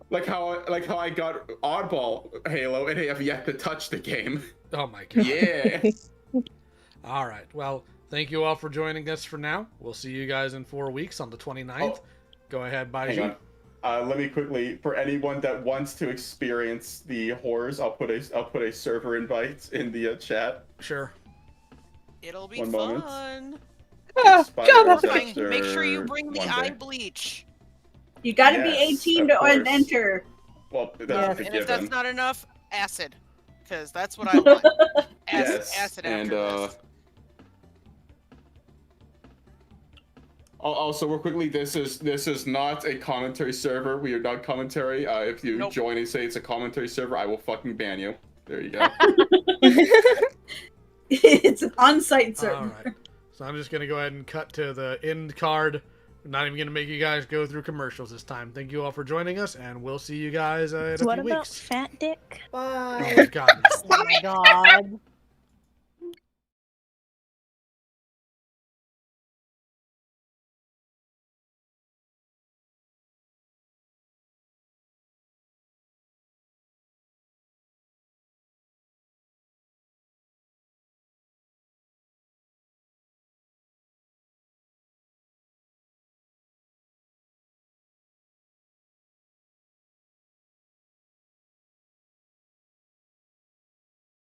like how I got Oddball Halo and I have yet to touch the game. Oh my god. Yeah. All right. Well, thank you all for joining us for now. We'll see you guys in 4 weeks on the 29th. Go ahead, Baiji. Let me quickly, for anyone that wants to experience the horrors, I'll put a server invite in the chat. Sure. It'll be One fun. moment. Make sure you bring the eye bleach. You gotta be 18 to enter. Well, that's and if that's not enough, acid. Because that's what I want. Acid after this. Also, real quickly, this is not a commentary server. We are not commentary. If you join and say it's a commentary server, I will fucking ban you. There you go. It's an on-site server. All right. So I'm just gonna go ahead and cut to the end card. I'm not even gonna make you guys go through commercials this time. Thank you all for joining us, and we'll see you guys in a What few about weeks. Fat Dick? Bye. Oh, God. Oh my god.